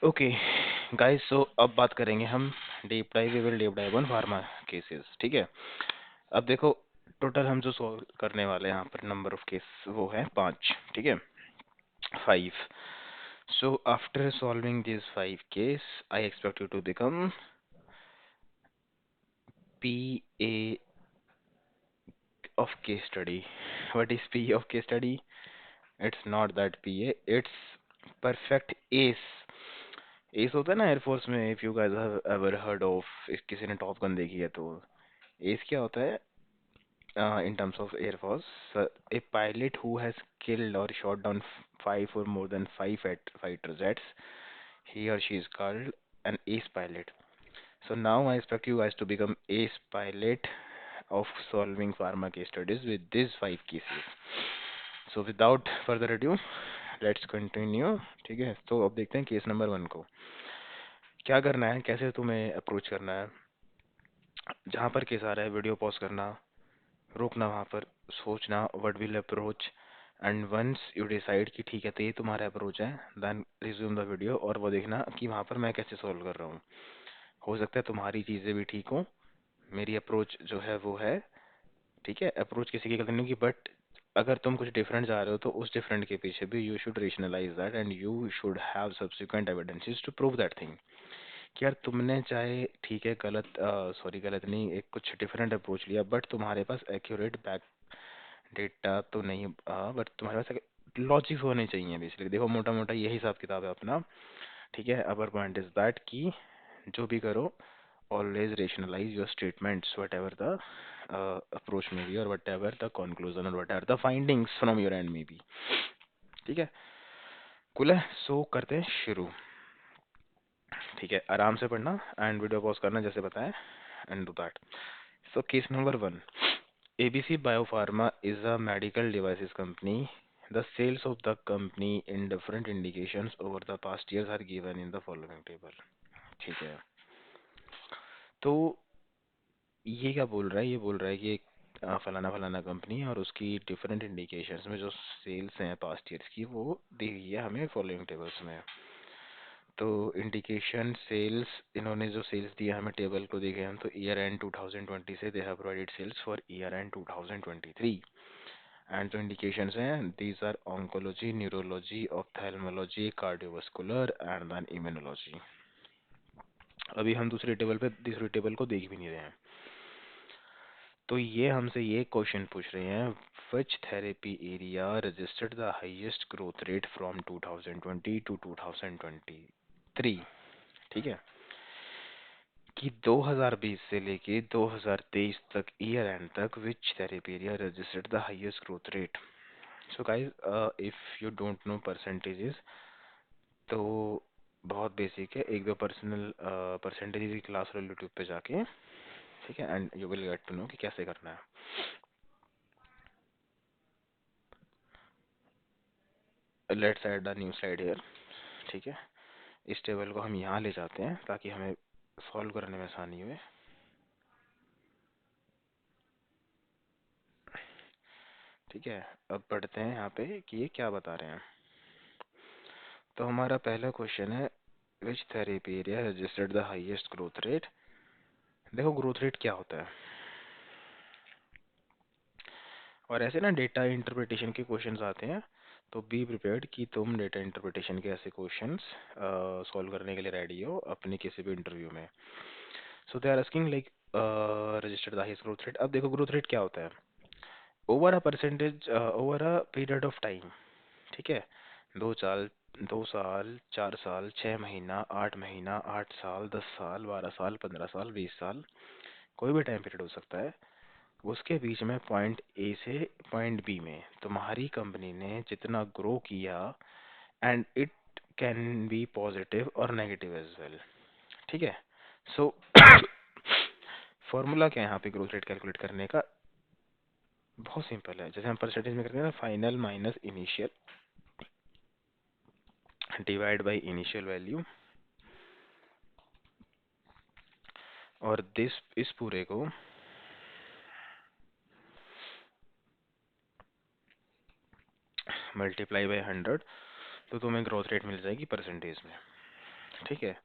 Okay guys, सो अब बात करेंगे हम deep dive on pharma cases. ठीक है, अब देखो टोटल हम जो सॉल्व करने वाले हैं यहाँ पर नंबर ऑफ केस वो है 5। ठीक है, 5। So after solving this 5 case I expect you to become PA of case study. What is PA of case study? It's not that PA, it's perfect ace. S होता है ना air force में, if you guys have ever heard of, किसी ने top gun देखी है तो S क्या होता है in terms of air force? A pilot who has killed or shot down five or more than five fighter jets, he or she is called an ace pilot. So now I expect you guys to become ace pilot of solving pharma case studies with these 5 cases. So without further ado, let's continue. ठीक है, तो अब देखते हैं case number 1 को क्या करना है, कैसे तुम्हें अप्रोच करना है। जहाँ पर केस आ रहा है वीडियो पॉज करना, रुकना, वहाँ पर सोचना what will approach, and once you decide कि ठीक है तो ये तुम्हारा अप्रोच है, देन रिज्यूम द वीडियो और वो देखना कि वहाँ पर मैं कैसे सॉल्व कर रहा हूँ। हो सकता है तुम्हारी चीज़ें भी ठीक हो, मेरी अप्रोच जो है वो है। ठीक है, अप्रोच किसी की गलती नहीं होगी, बट अगर तुम कुछ डिफरेंट जा रहे हो तो उस डिफरेंट के पीछे भी you should rationalise that and you should have subsequent evidences to prove that thing कि यार तुमने चाहे ठीक है गलत, सॉरी गलत नहीं, एक कुछ डिफरेंट अप्रोच लिया बट तुम्हारे पास एक्यूरेट बैक डेटा तो नहीं, बट तुम्हारे पास लॉजिक होने चाहिए बेसिकली। देखो मोटा मोटा यही हिसाब किताब है अपना। ठीक है, अपर पॉइंट इज दैट कि जो भी करो always rationalize your statements whatever the approach may be or whatever the conclusion or whatever the findings from your end may be। ठीक है, कुल है, सो करते हैं शुरू। ठीक है, आराम से पढ़ना एंड वीडियो पॉज करना जैसे बताएं and do that. So case number 1, ABC Biopharma is a medical devices company. The sales of the company in different indications over the past years are given in the following table। ठीक है, तो ये क्या बोल रहा है, ये बोल रहा है कि एक फलाना फलाना कंपनी है और उसकी डिफरेंट इंडिकेशंस में जो सेल्स हैं पास्ट ईयर्स की वो दी हुई है हमें फॉलोइंग टेबल्स में। तो इंडिकेशन सेल्स, इन्होंने जो सेल्स दिया हमें टेबल को देखे हम तो ईयर एंड 2020 से they have provided sales for year end 2023 and जो इंडिकेशंस हैं these are oncology, neurology, ophthalmology, cardiovascular and then immunology. अभी हम दूसरी टेबल को देख भी नहीं रहे हैं। तो ये हमसे ये क्वेश्चन पूछ रहे हैं which therapy area registered the highest growth rate from 2020 to 2023। ठीक है, कि 2020 से लेके 2023 तक ईयर एंड तक which therapy area registered the highest growth rate. So guys, if you don't know percentages तो बहुत बेसिक है, एक दो परसेंटेज की क्लास लो यूट्यूब पे जाके। ठीक है, and you will get to know कि कैसे करना है। Let's add the new slide here. ठीक है, इस टेबल को हम यहाँ ले जाते हैं ताकि हमें सॉल्व करने में आसानी हुए। ठीक है, अब पढ़ते हैं यहाँ पे कि ये क्या बता रहे हैं। तो हमारा पहला क्वेश्चन है which therapy area registered the highest growth rate. देखो ग्रोथ रेट क्या होता है, और ऐसे ना डेटा इंटरप्रिटेशन के क्वेश्चंस आते हैं तो बी प्रिपेयर्ड कि तुम डेटा इंटरप्रिटेशन के ऐसे क्वेश्चंस सॉल्व करने के लिए रेडी हो अपने किसी भी इंटरव्यू में। So they are asking like registered the highest growth rate. अब देखो ग्रोथ रेट क्या होता है, over a percentage over a period of time. ठीक है, 2 साल, 2 साल, 4 साल, 6 महीना, 8 महीना, 8 साल, 10 साल, 12 साल, 15 साल, 20 साल, कोई भी टाइम पीरियड हो सकता है। उसके बीच में पॉइंट ए से पॉइंट बी में तुम्हारी कंपनी ने जितना ग्रो किया, and it can be positive और नेगेटिव एज वेल। ठीक है, सो फॉर्मूला क्या है यहाँ पे ग्रोथ रेट कैलकुलेट करने का, बहुत सिंपल है। जैसे हम परसेंटेज में करते हैं ना, final minus initial divide by initial value, और दिस इस पूरे को मल्टीप्लाई बाय 100, तो तुम्हें ग्रोथ रेट मिल जाएगी परसेंटेज में। ठीक है,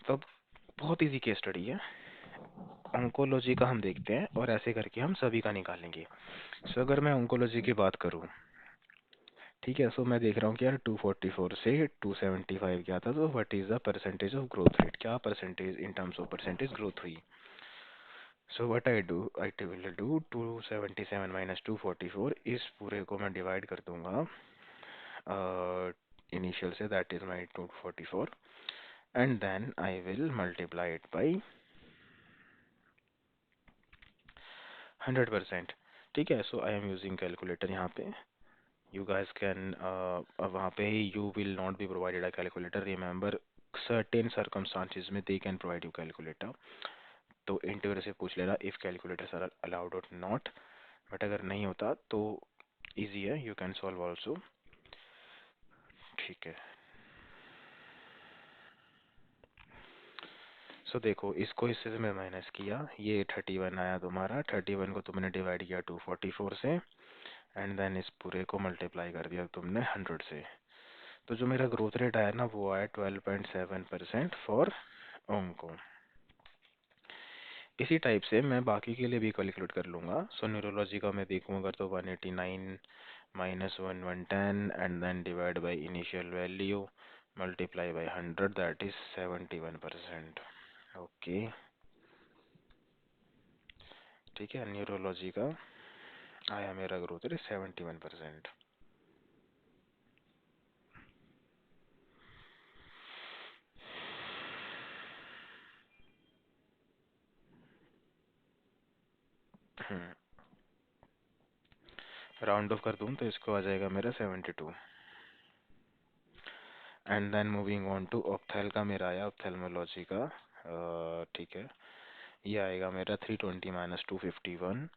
तो बहुत इजी केस स्टडी है, ऑन्कोलॉजी का हम देखते हैं और ऐसे करके हम सभी का निकालेंगे। सो अगर मैं ऑन्कोलॉजी की बात करूं, ठीक है, सो मैं देख रहा हूँ कि यार 244 से 275 क्या था, तो what is the percentage of growth rate, क्या percentage in terms of percentage growth हुई। So what I will do 277 minus 244, इस पूरे को मैं डिवाइड कर दूंगा इनिशियल से, that is my 244, and then I will multiply it by 100%। ठीक है, so I am using calculator यहाँ पे, you guys can वहाँ पे you will not be provided a calculator, remember certain circumstances में they can provide you calculator, तो interview से पूछ लेना if calculators are allowed or not, but अगर नहीं होता तो easy है, you can solve also। ठीक है, सो देखो इसको इससे से मैं माइनस किया, ये 31 आया तुम्हारा, 31 को तुमने डिवाइड किया 244 से, एंड देन इस पूरे को मल्टीप्लाई कर दिया तुमने 100 से, तो जो मेरा ग्रोथ रेट आया ना वो आया 12.7% फॉर ओंको। इसी टाइप से मैं बाकी के लिए भी कैलकुलेट कर लूँगा। सो न्यूरोलॉजी का मैं देखूँगा तो 189 minus 1110 and then divide by initial value multiply by 100, that is 71%। Okay, ठीक है, न्यूरोलॉजी का आया मेरा ग्रोथ रेट 71%। राउंड ऑफ कर दूँ तो इसको आ जाएगा मेरा 72, and then moving on to ophthal का मेरा आया, ऑप्थेल्मोलॉजी का, ठीक है, ये आएगा मेरा 320 माइनस 251,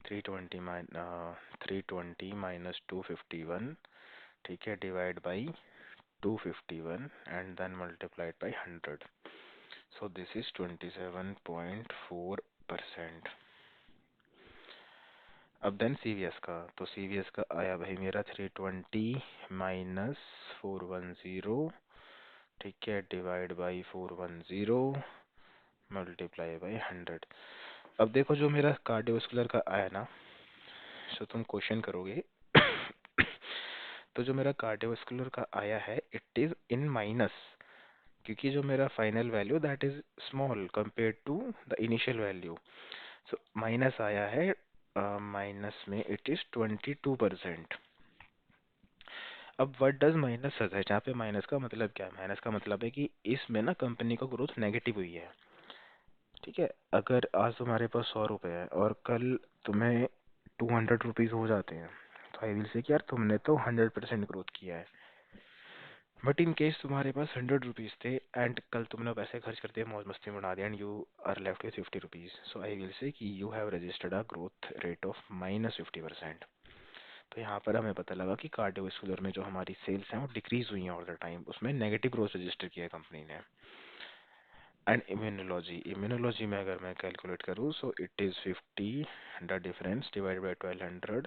320 माइनस 251, ठीक है, divide by 251 and then multiplied by 100, so this is 27.4%। अब देन सीवीएस का, तो सीवीएस का आया भाई मेरा 320 माइनस 410, ठीक है, डिवाइड बाई 410 मल्टीप्लाई बाई 100। अब देखो जो मेरा कार्डियोवास्कुलर का आया ना, सो तुम क्वेश्चन करोगे तो जो मेरा कार्डियोवास्कुलर का आया है इट इज इन माइनस, क्योंकि जो मेरा final value that is small compare to the initial value, so minus आया है, माइनस में इट इज 22%। अब व्हाट डज माइनस सच है, जहाँ पे माइनस का मतलब क्या है, माइनस का मतलब है कि इसमें ना कंपनी का ग्रोथ नेगेटिव हुई है। ठीक है, अगर आज तुम्हारे पास 100 रुपए है और कल तुम्हें 200 रुपीज हो जाते हैं, तो आई विल से कि यार तुमने तो 100% ग्रोथ किया है, बट इन केस तुम्हारे पास 100 रुपीज थे एंड कल तुमने पैसे खर्च करते मौज मस्ती में उड़ा दिया and you are left with 50 rupees, so I will say कि you have registered a growth rate of -50%। तो यहाँ पर हमें पता लगा कि कार्डियोवास्कुलर में जो हमारी सेल्स हैं वो डिक्रीज हुई हैं ओवर द टाइम, उसमें नेगेटिव ग्रोथ रजिस्टर किया है कंपनी ने। एंड इम्यूनोलॉजी में अगर मैं कैलकुलेट करूँ, so it is 50 the difference divide by 1200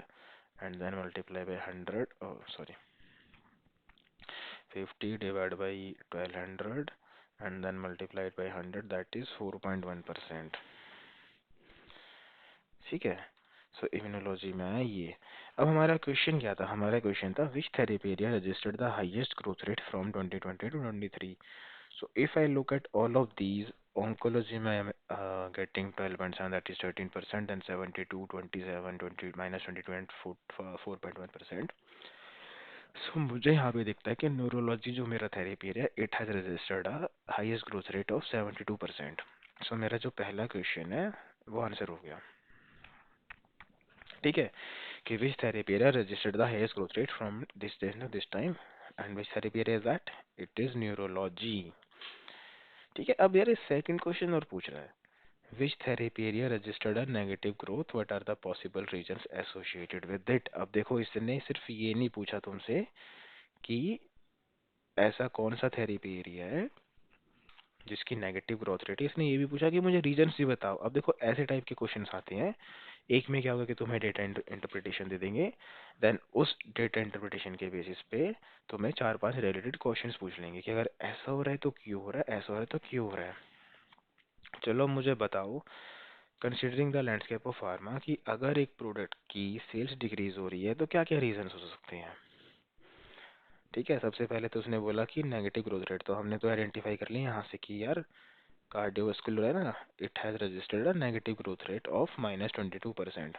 and then multiply by 100, sorry 50 divided by 1200 and then multiplied by 100, that is 4.1%। ठीक है, सो इम्यूनोलॉजी में आया ये। अब हमारा क्वेश्चन क्या था, हमारा क्वेश्चन था which therapy area registered the highest growth rate from 2020 to 23। So if I look at all of these, oncology में I am getting 12.7, that is 13%, then 72, 27, 20 minus 22 and 4.1%। सो मुझे यहाँ पे दिखता है कि न्यूरोलॉजी जो मेरा therapy area, it has registered a highest growth rate of 72%। सो मेरा जो पहला क्वेश्चन है वो आंसर हो गया। ठीक है, कि which therapy area registered the highest growth rate from this this time, and which therapy area is that, it is neurology. ठीक है, अब यार इस सेकंड क्वेश्चन और पूछ रहा है which therapy area registered a negative growth, what are the possible reasons associated with it. अब देखो इसने सिर्फ ये नहीं पूछा तुमसे कि ऐसा कौन सा थेरेपी एरिया है जिसकी नेगेटिव ग्रोथ रेट है, इसने ये भी पूछा कि मुझे रीजंस भी बताओ। अब देखो ऐसे टाइप के क्वेश्चंस आते हैं एक में क्या होगा कि तुम्हें डेटा इंटरप्रिटेशन दे देंगे, देन उस डेटा इंटरप्रिटेशन के बेसिस पे तुम्हें चार पांच रिलेटेड क्वेश्चंस पूछ लेंगे कि अगर ऐसा हो रहा है तो क्यों हो रहा है, ऐसा हो रहा है तो क्यों हो रहा है। चलो मुझे बताओ, considering the landscape of pharma, कि अगर एक प्रोडक्ट की सेल्स डिक्रीज हो रही है तो क्या क्या रीजंस हो सकते हैं। ठीक है, सबसे पहले तो उसने बोला कि नेगेटिव ग्रोथ रेट, तो हमने तो आइडेंटिफाई कर लिया यहाँ से कि यार कार्डियोवास्कुलर है ना, it has registered a negative growth rate of -22%।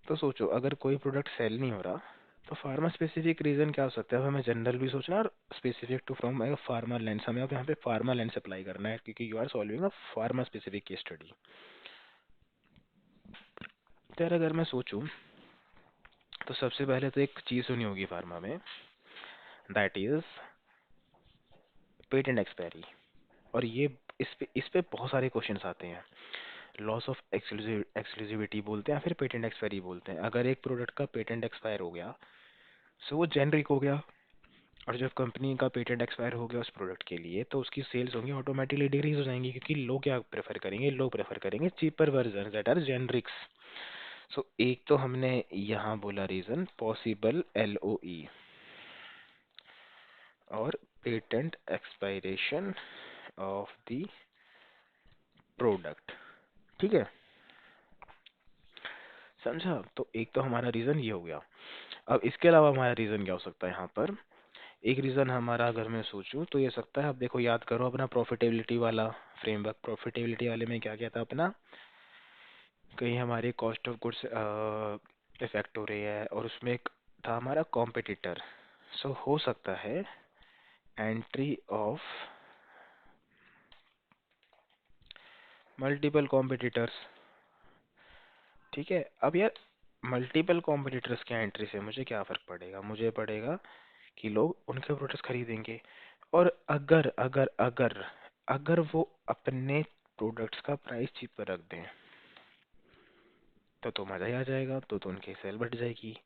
तो सोचो अगर कोई प्रोडक्ट सेल नहीं हो रहा तो फार्मा स्पेसिफिक रीजन क्या हो सकता है। अब हमें जनरल भी सोचना है और specific to from pharma lens, हमें अब यहाँ पे फार्मा लेंस अप्लाई करना है क्योंकि you are solving a pharma specific case study. तो यार अगर मैं सोचूं तो सबसे पहले तो एक चीज सुनी होगी फार्मा में, दैट इज पेटेंट एक्सपायरी। और ये इस पे बहुत सारे क्वेश्चंस आते हैं। लॉस ऑफ एक्सक्लूसिविटी बोलते हैं, फिर पेटेंट एक्सपायरी बोलते हैं। अगर एक प्रोडक्ट का पेटेंट एक्सपायर हो गया सो वो जेनरिक हो गया, और जब कंपनी का पेटेंट एक्सपायर हो गया उस प्रोडक्ट के लिए तो उसकी सेल्स होंगी ऑटोमेटिकली डिक्रीज हो जाएंगी, क्योंकि लोग क्या प्रेफर करेंगे, लोग प्रेफर करेंगे cheaper version that are generics. So एक तो हमने यहाँ बोला रीजन पॉसिबल LOE और patent expiration of the product. ठीक है, समझा। तो एक तो हमारा रीजन ये हो गया। अब इसके अलावा हमारा रीजन क्या हो सकता है यहाँ पर। एक रीजन हमारा अगर मैं सोचूं तो ये सकता है, अब देखो याद करो अपना प्रॉफिटेबिलिटी वाला फ्रेमवर्क। प्रॉफिटेबिलिटी वाले में क्या क्या था अपना, कहीं हमारे कॉस्ट ऑफ गुड्स इफेक्ट हो रही है, और उसमें एक था हमारा कॉम्पिटिटर। सो हो सकता है एंट्री ऑफ मल्टीपल कॉम्पिटिटर्स। ठीक है, अब यार मल्टीपल कॉम्पिटिटर्स के एंट्री से मुझे क्या फर्क पड़ेगा, मुझे पड़ेगा कि लोग उनके प्रोडक्ट्स खरीदेंगे। और अगर अगर अगर अगर वो अपने प्रोडक्ट्स का प्राइस चीप पर रख दें तो मज़ा ही आ जाएगा, तो उनकी सेल बढ़ जाएगी।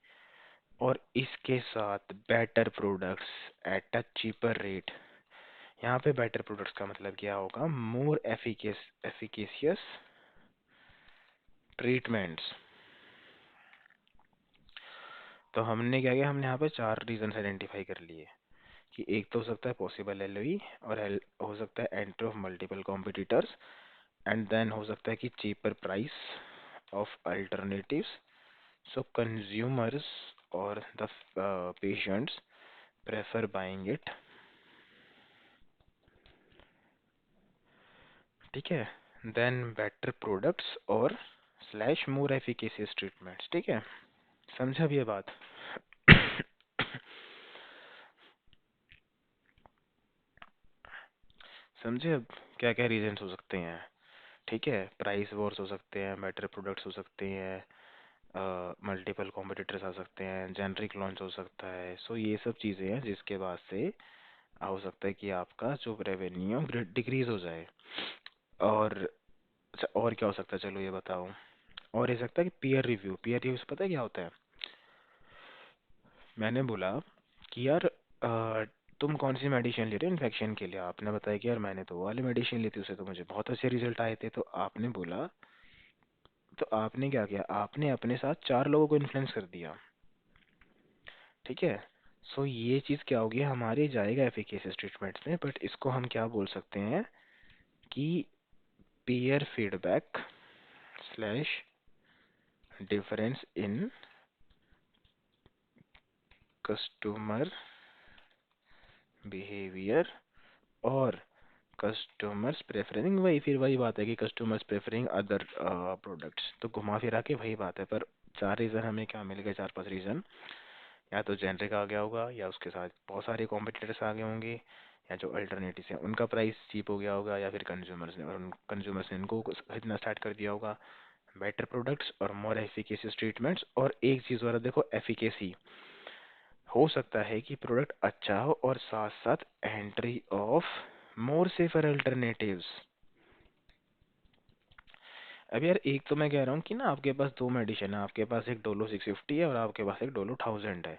और इसके साथ better products at a cheaper rate. यहाँ पे बेटर प्रोडक्ट्स का मतलब क्या होगा, मोर एफिकेशियस ट्रीटमेंट्स। तो हमने क्या किया, हमने यहाँ पे चार रीजन आइडेंटिफाई कर लिए कि एक तो हो सकता है पॉसिबल LOE, और हो सकता है entry of multiple competitors, and then हो सकता है कि cheaper price of alternatives. So consumers और the patients prefer buying it. ठीक है, देन बेटर प्रोडक्ट्स और स्लैश मोर एफिकेसियस ट्रीटमेंट्स। ठीक है, समझा भी ये बात। समझे अब क्या क्या रीजंस हो सकते हैं। ठीक है, प्राइस वॉर्स हो सकते हैं, बेटर प्रोडक्ट्स हो सकते हैं, मल्टीपल कॉम्पिटिटर्स आ सकते हैं, जेनरिक लॉन्च हो सकता है। सो ये सब चीज़ें हैं जिसके बाद से हो सकता है कि आपका जो रेवेन्यू डिक्रीज हो जाए। और अच्छा, और क्या हो सकता है, चलो ये बताओ। और ये सकता है कि पीयर रिव्यू पता है क्या होता है। मैंने बोला कि यार तुम कौन सी मेडिसिन ले रहे हो इन्फेक्शन के लिए, आपने बताया कि यार मैंने तो वो वाली मेडिसिन ली थी, उससे तो मुझे बहुत अच्छे रिजल्ट आए थे। तो आपने बोला, तो आपने क्या किया, आपने अपने साथ चार लोगों को इन्फ्लुएंस कर दिया। ठीक है, सो ये चीज़ क्या होगी, हमारे जाएगा एफिकेसियस ट्रीटमेंट्स में, बट इसको हम क्या बोल सकते हैं कि peer feedback slash difference in customer behaviour और कस्टमर्स प्रेफरिंग। वही फिर वही बात है कि कस्टमर्स प्रेफरिंग अदर प्रोडक्ट्स, तो घुमा फिरा के वही बात है। पर चार रीज़न हमें क्या मिल गए, चार पांच रीज़न। या तो जेनरिक आ गया होगा, या उसके साथ बहुत सारे कॉम्पिटिटर्स आ गए होंगे, या जो अल्टरनेटिव हैं उनका प्राइस चीप हो गया होगा, या फिर कंज्यूमर्स ने इनको खरीदना स्टार्ट कर दिया होगा। बेटर प्रोडक्ट्स और मोर एफिकेसियस ट्रीटमेंट्स। और एक चीज़ और देखो, एफिकेसी हो सकता है कि प्रोडक्ट अच्छा हो और साथ साथ entry of more safer alternatives. अब यार एक तो मैं कह रहा हूँ कि ना आपके पास दो मेडिसिन है, आपके पास एक डोलो 650 है और आपके पास एक डोलो 1000 है।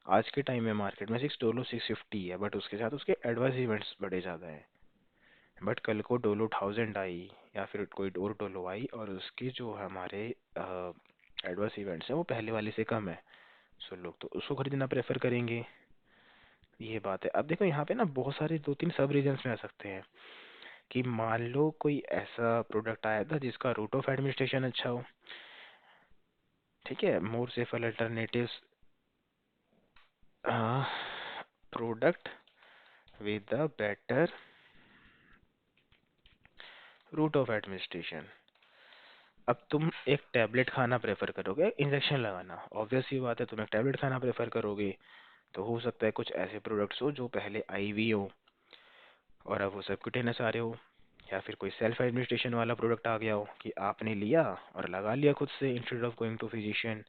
आज के टाइम में मार्केट में सिक्स डोलो 650 है, बट उसके साथ उसके एडवर्स इवेंट्स बड़े ज़्यादा हैं। बट कल को डोलो 1000 आई या फिर कोई और डोलो आई और उसके जो हमारे एडवर्स इवेंट्स हैं वो पहले वाले से कम है, सो लोग तो उसको खरीदना प्रेफर करेंगे। ये बात है। अब देखो यहाँ पे ना बहुत सारे दो तीन सब रीजन्स में आ सकते हैं कि मान लो कोई ऐसा प्रोडक्ट आया था जिसका रूट ऑफ एडमिनिस्ट्रेशन अच्छा हो, ठीक है, more safer alternatives, product with a better route of administration. अब तुम एक टैबलेट खाना प्रेफर करोगे इंजेक्शन लगाना, ऑब्वियस सी बात है तुम एक टैबलेट खाना प्रेफर करोगे। तो हो सकता है कुछ ऐसे प्रोडक्ट्स हो जो पहले आईवी हो और अब वो सबक्यूटेनियस आ रहे हो, या फिर कोई सेल्फ एडमिनिस्ट्रेशन वाला प्रोडक्ट आ गया हो कि आपने लिया और लगा लिया खुद से instead of going to physician,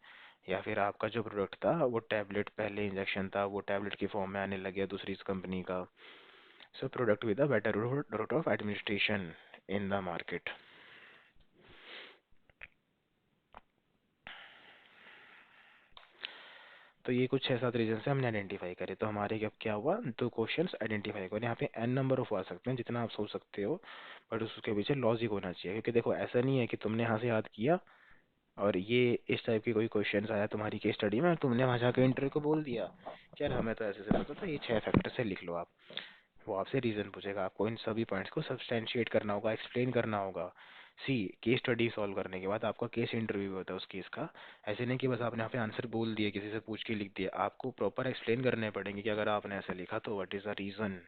या फिर आपका जो प्रोडक्ट था वो टैबलेट पहले इंजेक्शन था वो टैबलेट की फॉर्म में आने लग गया दूसरी कंपनी का। So product with a better route of administration in the market. तो ये कुछ 6-7 रीजन से हमने आइडेंटिफाई करे, तो हमारे अब क्या हुआ, दो क्वेश्चंस आइडेंटिफाई करे। यहाँ पे एन नंबर ऑफ आ सकते हैं जितना आप सोच सकते हो, बट उसके पीछे लॉजिक होना चाहिए, क्योंकि देखो ऐसा नहीं है कि तुमने यहाँ से याद किया और ये इस टाइप की कोई क्वेश्चंस आया तुम्हारी केस स्टडी में और तुमने वहाँ जाकर इंटरव्यू को बोल दिया कि यार हमें तो ऐसे से पता था, ये 6 फैक्टर से लिख लो आप। वो आपसे रीजन पूछेगा, आपको इन सभी पॉइंट्स को सब्सटेंशिएट करना होगा, एक्सप्लेन करना होगा। सी केस स्टडी सॉल्व करने के बाद आपका केस इंटरव्यू होता है उस केस का। ऐसे नहीं कि बस आपने यहाँ पे आंसर बोल दिया, किसी से पूछ के लिख दिया, आपको प्रॉपर एक्सप्लेन करने पड़ेंगे कि अगर आपने ऐसा लिखा तो व्हाट इज द रीजन।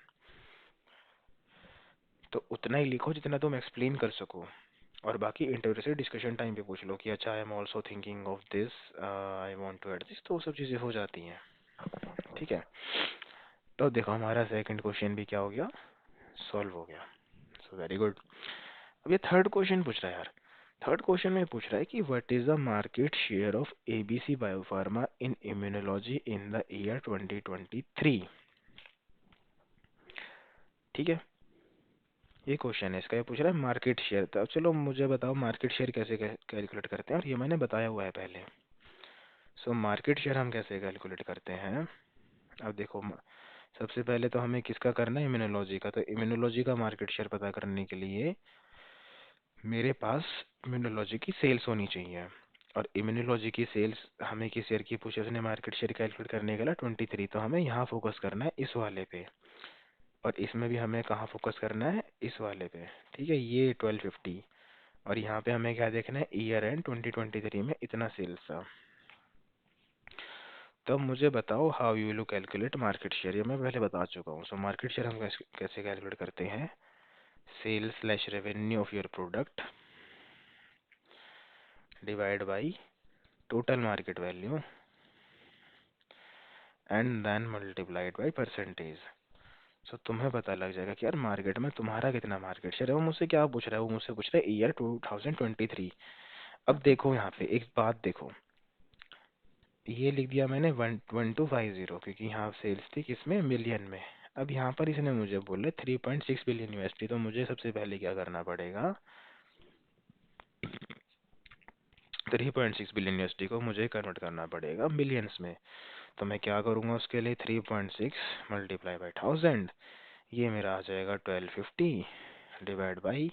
तो उतना ही लिखो जितना तुम एक्सप्लेन कर सको, और बाकी इंटरव्यू से डिस्कशन टाइम पे पूछ लो कि अच्छा I am also thinking of this, I want to add this, तो वो सब चीज़ें हो जाती हैं। ठीक है, तो देखो हमारा सेकंड क्वेश्चन भी क्या हो गया, सॉल्व हो गया। So very good. अब ये थर्ड क्वेश्चन पूछ रहा है यार। थर्ड क्वेश्चन में पूछ रहा है कि what is the market share of ABC biopharma in immunology in the year 2023। ठीक है, ये क्वेश्चन है इसका, ये पूछ रहा है मार्केट शेयर। तो अब चलो मुझे बताओ मार्केट शेयर कैसे कैलकुलेट करते हैं, और ये मैंने बताया हुआ है पहले। सो मार्केट शेयर हम कैसे कैलकुलेट करते हैं, अब देखो सबसे पहले तो हमें किसका करना है, इम्यूनोलॉजी का। तो इम्यूनोलॉजी का मार्केट शेयर पता करने के लिए मेरे पास इम्यूनोलॉजी की सेल्स होनी चाहिए, और इम्यूनोलॉजी की सेल्स हमें किस ईयर की पूछे, उसने मार्केट शेयर कैलकुलेट करने के लिए 23, तो हमें यहाँ फोकस करना है इस वाले पे, और इसमें भी हमें कहाँ फोकस करना है, इस वाले पे। ठीक है, ये 1250, और यहाँ पे हमें क्या देखना है, ईयर एंड 2023 में इतना सेल्स था। तो अब मुझे बताओ how you will calculate market share, ये मैं पहले बता चुका हूँ। सो मार्केट शेयर हम कैसे कैलकुलेट करते हैं, sales slash revenue of your product divide by total market value and then multiplied by percentage. So तुम्हें पता लग जाएगा कि यार मार्केट में तुम्हारा कितना मार्केट शेयर है। वो मुझसे क्या पूछ रहा है, वो मुझसे पूछ रहा है ईयर 2023। अब देखो यहाँ पे एक बात देखो, ये लिख दिया मैंने 1250, क्योंकि यहाँ सेल्स थी किसमें, मिलियन में। अब यहाँ पर इसने मुझे बोले 3.6 बिलियन यूएसडी, तो मुझे सबसे पहले क्या करना पड़ेगा, 3.6 बिलियन यूएसडी को मुझे कन्वर्ट करना पड़ेगा मिलियंस में। तो मैं क्या करूँगा उसके लिए, 3.6 मल्टीप्लाई बाई 1000, ये मेरा आ जाएगा 1250 divide by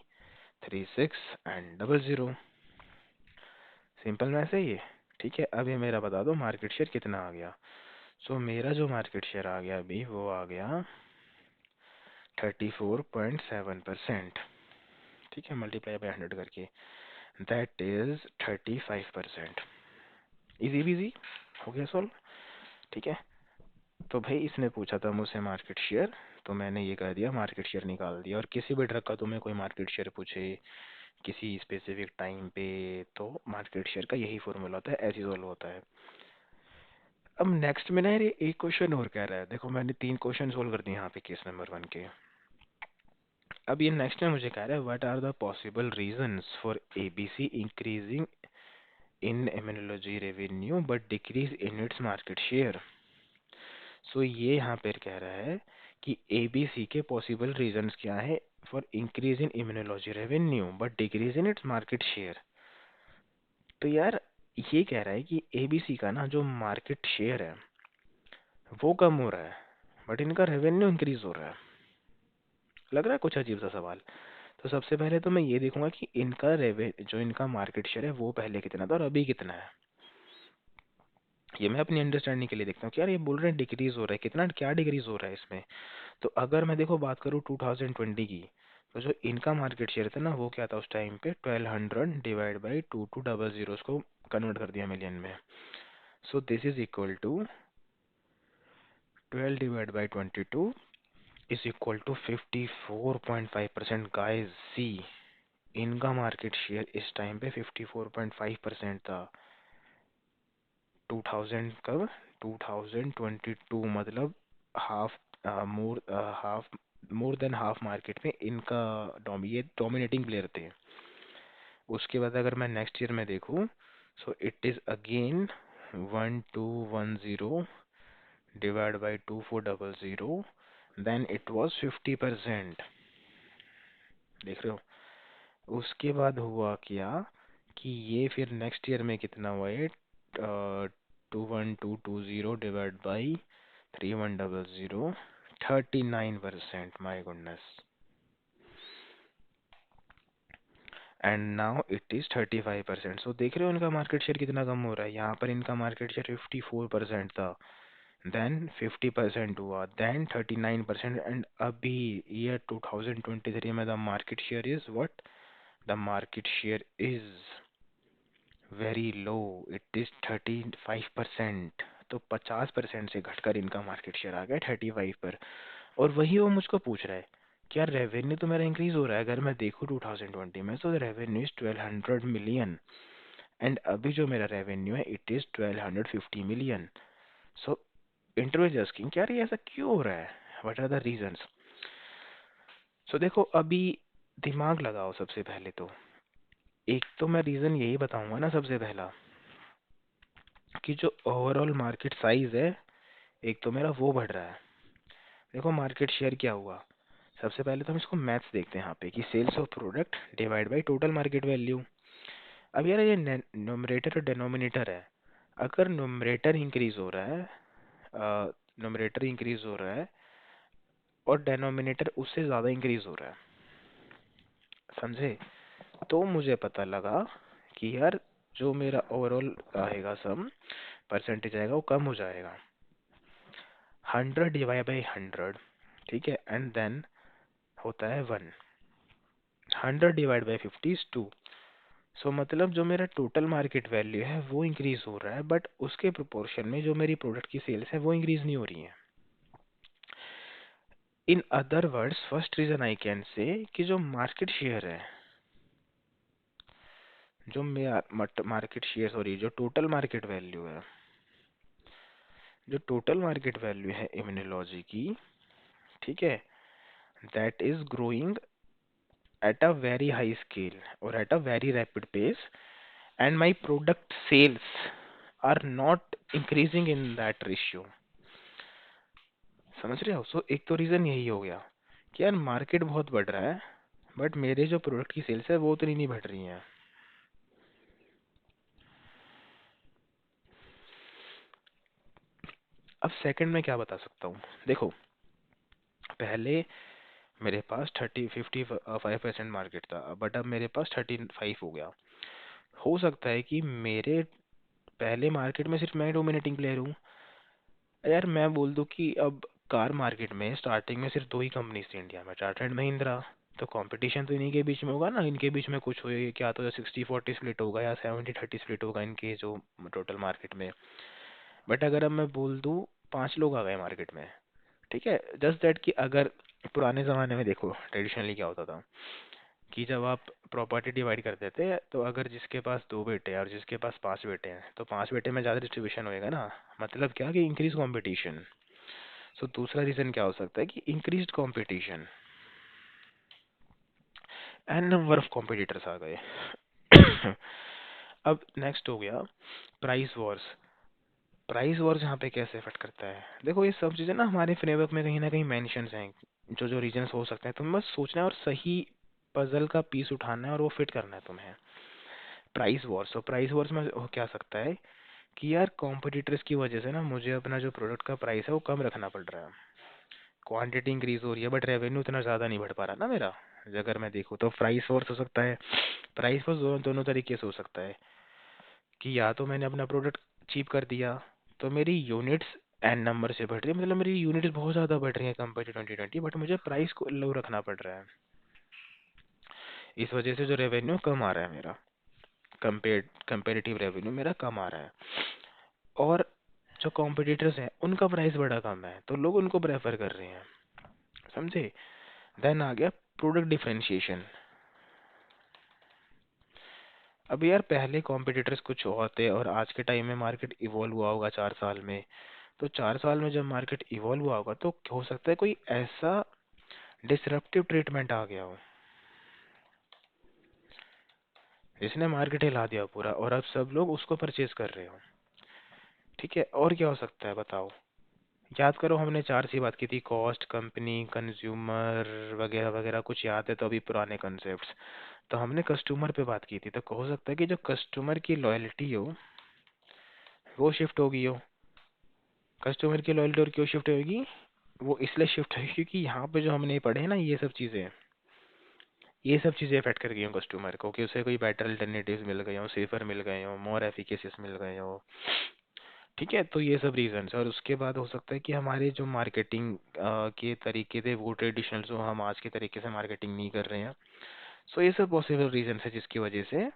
36 and 00। Simple math है ये। ठीक है, अब ये मेरा बता दो मार्केट शेयर कितना आ गया। सो मेरा जो मार्केट शेयर आ गया अभी वो आ गया 34.7%। ठीक है, मल्टीप्लाई बाई 100 करके, दैट इज 35%। इजी बिजी हो गया सॉल्व। ठीक है, तो भाई इसने पूछा था मुझसे मार्केट शेयर, तो मैंने ये कह दिया मार्केट शेयर निकाल दिया। और किसी भी ड्रग का तुम्हें कोई मार्केट शेयर पूछे किसी स्पेसिफिक टाइम पे, तो मार्केट शेयर का यही फॉर्मूला होता है, ऐसे सॉल्व होता है। अब नेक्स्ट में ना यार एक क्वेश्चन और कह रहा है, देखो मैंने 3 क्वेश्चन सोल्व कर दिए यहाँ पे केस नंबर 1 के। अब ये नेक्स्ट में मुझे कह रहा है what are the possible reasons for ABC increasing in immunology revenue but decrease in its market share. So ये यहाँ पर कह रहा है कि एबीसी के पॉसिबल रीजंस क्या है for increase in immunology revenue but decrease in its market share. तो यार ये कह रहा है कि एबीसी का ना जो मार्केट शेयर है वो कम हो रहा है, बट इनका रेवेन्यू इंक्रीज हो रहा है। लग रहा है कुछ अजीब सा सवाल? तो सबसे पहले तो मैं ये देखूंगा कि इनका रेवे जो इनका मार्केट शेयर है वो पहले कितना था और अभी कितना है। ये मैं अपनी अंडरस्टैंडिंग के लिए देखता हूँ कि यार ये बोल रहे हैं डिक्रीज हो रहा है, कितना क्या डिक्रीज हो रहा है इसमें। तो अगर मैं देखो बात करूँ 2020 की, तो जो इनका मार्केट शेयर था ना वो क्या था उस टाइम पे, 1200 डिवाइड बाई 2200, को कन्वर्ट कर दिया मिलियन में। So this is equal to 12 divide by 22 is equal to 54.5%। Guys see, इनका मार्केट शेयर इस टाइम पे 54.5% था। 2000 कब, 2022, मतलब half, more half, more than half market में इनका ये डोमिनेटिंग प्लेयर थे। उसके बाद अगर मैं नेक्स्ट ईयर में देखूं, so it is again 1210 divide by 2400, then it was 50%। देख रहे हो? उसके बाद हुआ क्या कि ये फिर नेक्स्ट ईयर में कितना हुआ, ये 21220 divide by 3100, 39%। My goodness. And now it is 35%। सो देख रहे हो इनका मार्केट शेयर कितना कम हो रहा है। यहाँ पर इनका मार्केट शेयर 54% था, देन 50% हुआ, देन 39%, एंड अभी ईयर 2023 में the market share is what, the market share is very low, it is 35%। तो 50% से घटकर इनका मार्केट शेयर आ गया 35 पर। और वही वो मुझको पूछ रहा है क्या रेवेन्यू तो मेरा इंक्रीज हो रहा है। अगर मैं देखूँ 2020 में, तो रेवेन्यू इज 1200 मिलियन, एंड अभी जो मेरा रेवेन्यू है it is 1250 million. So interview is asking, क्या ये ऐसा क्यों हो रहा है, what are the reasons. So देखो अभी दिमाग लगाओ। सबसे पहले तो एक तो मैं रीजन यही बताऊंगा ना सबसे पहला, कि जो ओवरऑल मार्केट साइज है एक तो मेरा वो बढ़ रहा है। देखो मार्केट शेयर क्या हुआ, सबसे पहले तो हम इसको मैथ्स देखते हैं यहाँ पे कि sales of product divide by total market value. अब यार ये नोमरेटर और डिनोमिनेटर है। अगर नोमरेटर इंक्रीज हो रहा है, नोमरेटर इंक्रीज हो रहा है और डिनोमिनेटर उससे ज़्यादा इंक्रीज हो रहा है, समझे, तो मुझे पता लगा कि यार जो मेरा ओवरऑल आएगा सम परसेंटेज आएगा वो कम हो जाएगा। 100 डिवाइड बाई 100, ठीक है, एंड देन होता है 1। 100 डिवाइड बाई 50 इज 2। सो मतलब जो मेरा टोटल मार्केट वैल्यू है वो इंक्रीज हो रहा है, बट उसके प्रोपोर्शन में जो मेरी प्रोडक्ट की सेल्स है वो इंक्रीज नहीं हो रही है। In other words, first reason I can say कि जो मार्केट शेयर है, जो मेरा मार्केट शेयर, सॉरी, जो टोटल मार्केट वैल्यू है, जो टोटल मार्केट वैल्यू है इम्यूनोलॉजी की, ठीक है, that is growing at a very high scale or at a very rapid pace, and my product sales are not increasing in that ratio। समझ रहे हो? सो एक तो रीजन यही हो गया कि यार मार्केट बहुत बढ़ रहा है बट मेरे जो प्रोडक्ट की सेल्स है वो उतनी नहीं बढ़ रही हैं। अब सेकंड में क्या बता सकता हूँ, देखो पहले मेरे पास 55% मार्केट था, बट अब मेरे पास 35 हो गया। हो सकता है कि मेरे पहले मार्केट में सिर्फ मैं डोमिनेटिंग प्लेयर हूँ। यार मैं बोल दूं कि अब कार मार्केट में स्टार्टिंग में सिर्फ दो ही कंपनीज थी इंडिया में, टाटा एंड महिंद्रा। तो कंपटीशन तो इन्हीं के बीच में होगा ना, इनके बीच में कुछ हुए क्या, तो 60-40 स्प्लिट होगा या 70-30 स्प्लिट होगा इनके जो टोटल मार्केट में। बट अगर अब मैं बोल दूं 5 लोग आ गए मार्केट में, ठीक है, जस्ट दैट कि अगर पुराने ज़माने में देखो ट्रेडिशनली क्या होता था कि जब आप प्रॉपर्टी डिवाइड करते थे तो अगर जिसके पास 2 बेटे हैं और जिसके पास 5 बेटे हैं तो 5 बेटे में ज़्यादा डिस्ट्रीब्यूशन होएगा ना। मतलब क्या कि इंक्रीज कंपटीशन। सो दूसरा रीजन क्या हो सकता है कि increased competition and number of competitors आ गए। अब नेक्स्ट हो गया प्राइस वॉर्स। प्राइस वॉर्स यहाँ पे कैसे इफेक्ट करता है, देखो ये सब चीज़ें ना हमारे फ्रेमवर्क में कहीं ना कहीं मेंशंस हैं, जो जो रीजंस हो सकते हैं। तुम्हें बस सोचना है और सही पजल का पीस उठाना है और वो फिट करना है तुम्हें। प्राइस वॉर्स, तो प्राइस वॉर्स में हो क्या सकता है कि यार कॉम्पिटिटर्स की वजह से ना मुझे अपना जो प्रोडक्ट का प्राइस है वो कम रखना पड़ रहा है। क्वांटिटी इंक्रीज हो रही है बट रेवेन्यू उतना ज़्यादा नहीं बढ़ पा रहा ना मेरा। अगर मैं देखूँ तो प्राइस वॉर्स हो सकता है। प्राइस वॉर्स दोनों तरीके से हो सकता है कि या तो मैंने अपना प्रोडक्ट चीप कर दिया तो मेरी यूनिट्स एन नंबर से बढ़ रही है, मतलब मेरी यूनिट्स बहुत ज़्यादा बढ़ रही हैं कंपेयर टू 2020, बट मुझे प्राइस को लो रखना पड़ रहा है। इस वजह से जो रेवेन्यू कम आ रहा है मेरा, कंपेरेटिव रेवेन्यू मेरा कम आ रहा है। और जो कॉम्पिटिटर्स हैं उनका प्राइस बड़ा कम है तो लोग उनको प्रेफर कर रहे हैं, समझे। देन आ गया प्रोडक्ट डिफरेंशिएशन। अब यार पहले कॉम्पिटिटर्स कुछ और थे और आज के टाइम में मार्केट इवॉल्व हुआ होगा 4 साल में। तो 4 साल में जब मार्केट इवॉल्व हुआ होगा तो हो सकता है कोई ऐसा डिसरप्टिव ट्रीटमेंट आ गया हो जिसने मार्केट हिला दिया पूरा और अब सब लोग उसको परचेज कर रहे हो। ठीक है, और क्या हो सकता है बताओ। याद करो हमने 4 सी बात की थी, कॉस्ट, कंपनी, कंज्यूमर वगैरह वगैरह, कुछ याद है तो अभी पुराने कॉन्सेप्ट्स। तो हमने कस्टमर पे बात की थी, तो हो सकता है कि जो कस्टमर की लॉयल्टी हो वो शिफ्ट होगी हो। कस्टमर की लॉयल्टी और क्यों शिफ्ट होगी, वो इसलिए शिफ्ट होगी क्योंकि यहाँ पे जो हमने पढ़े हैं ना ये सब चीज़ें अफेक्ट कर गई हो कस्टमर को, कि उसे कोई बेटर अल्टरनेटिव्स मिल गए हो, सेफर मिल गए हो, मोर एफिकेसियस मिल गए हो। ठीक है, तो ये सब रीजंस है। और उसके बाद हो सकता है कि हमारे जो मार्केटिंग के तरीके थे वो ट्रेडिशनल, जो हम आज के तरीके से मार्केटिंग नहीं कर रहे हैं। सो ये सब पॉसिबल रीजन है जिसकी वजह से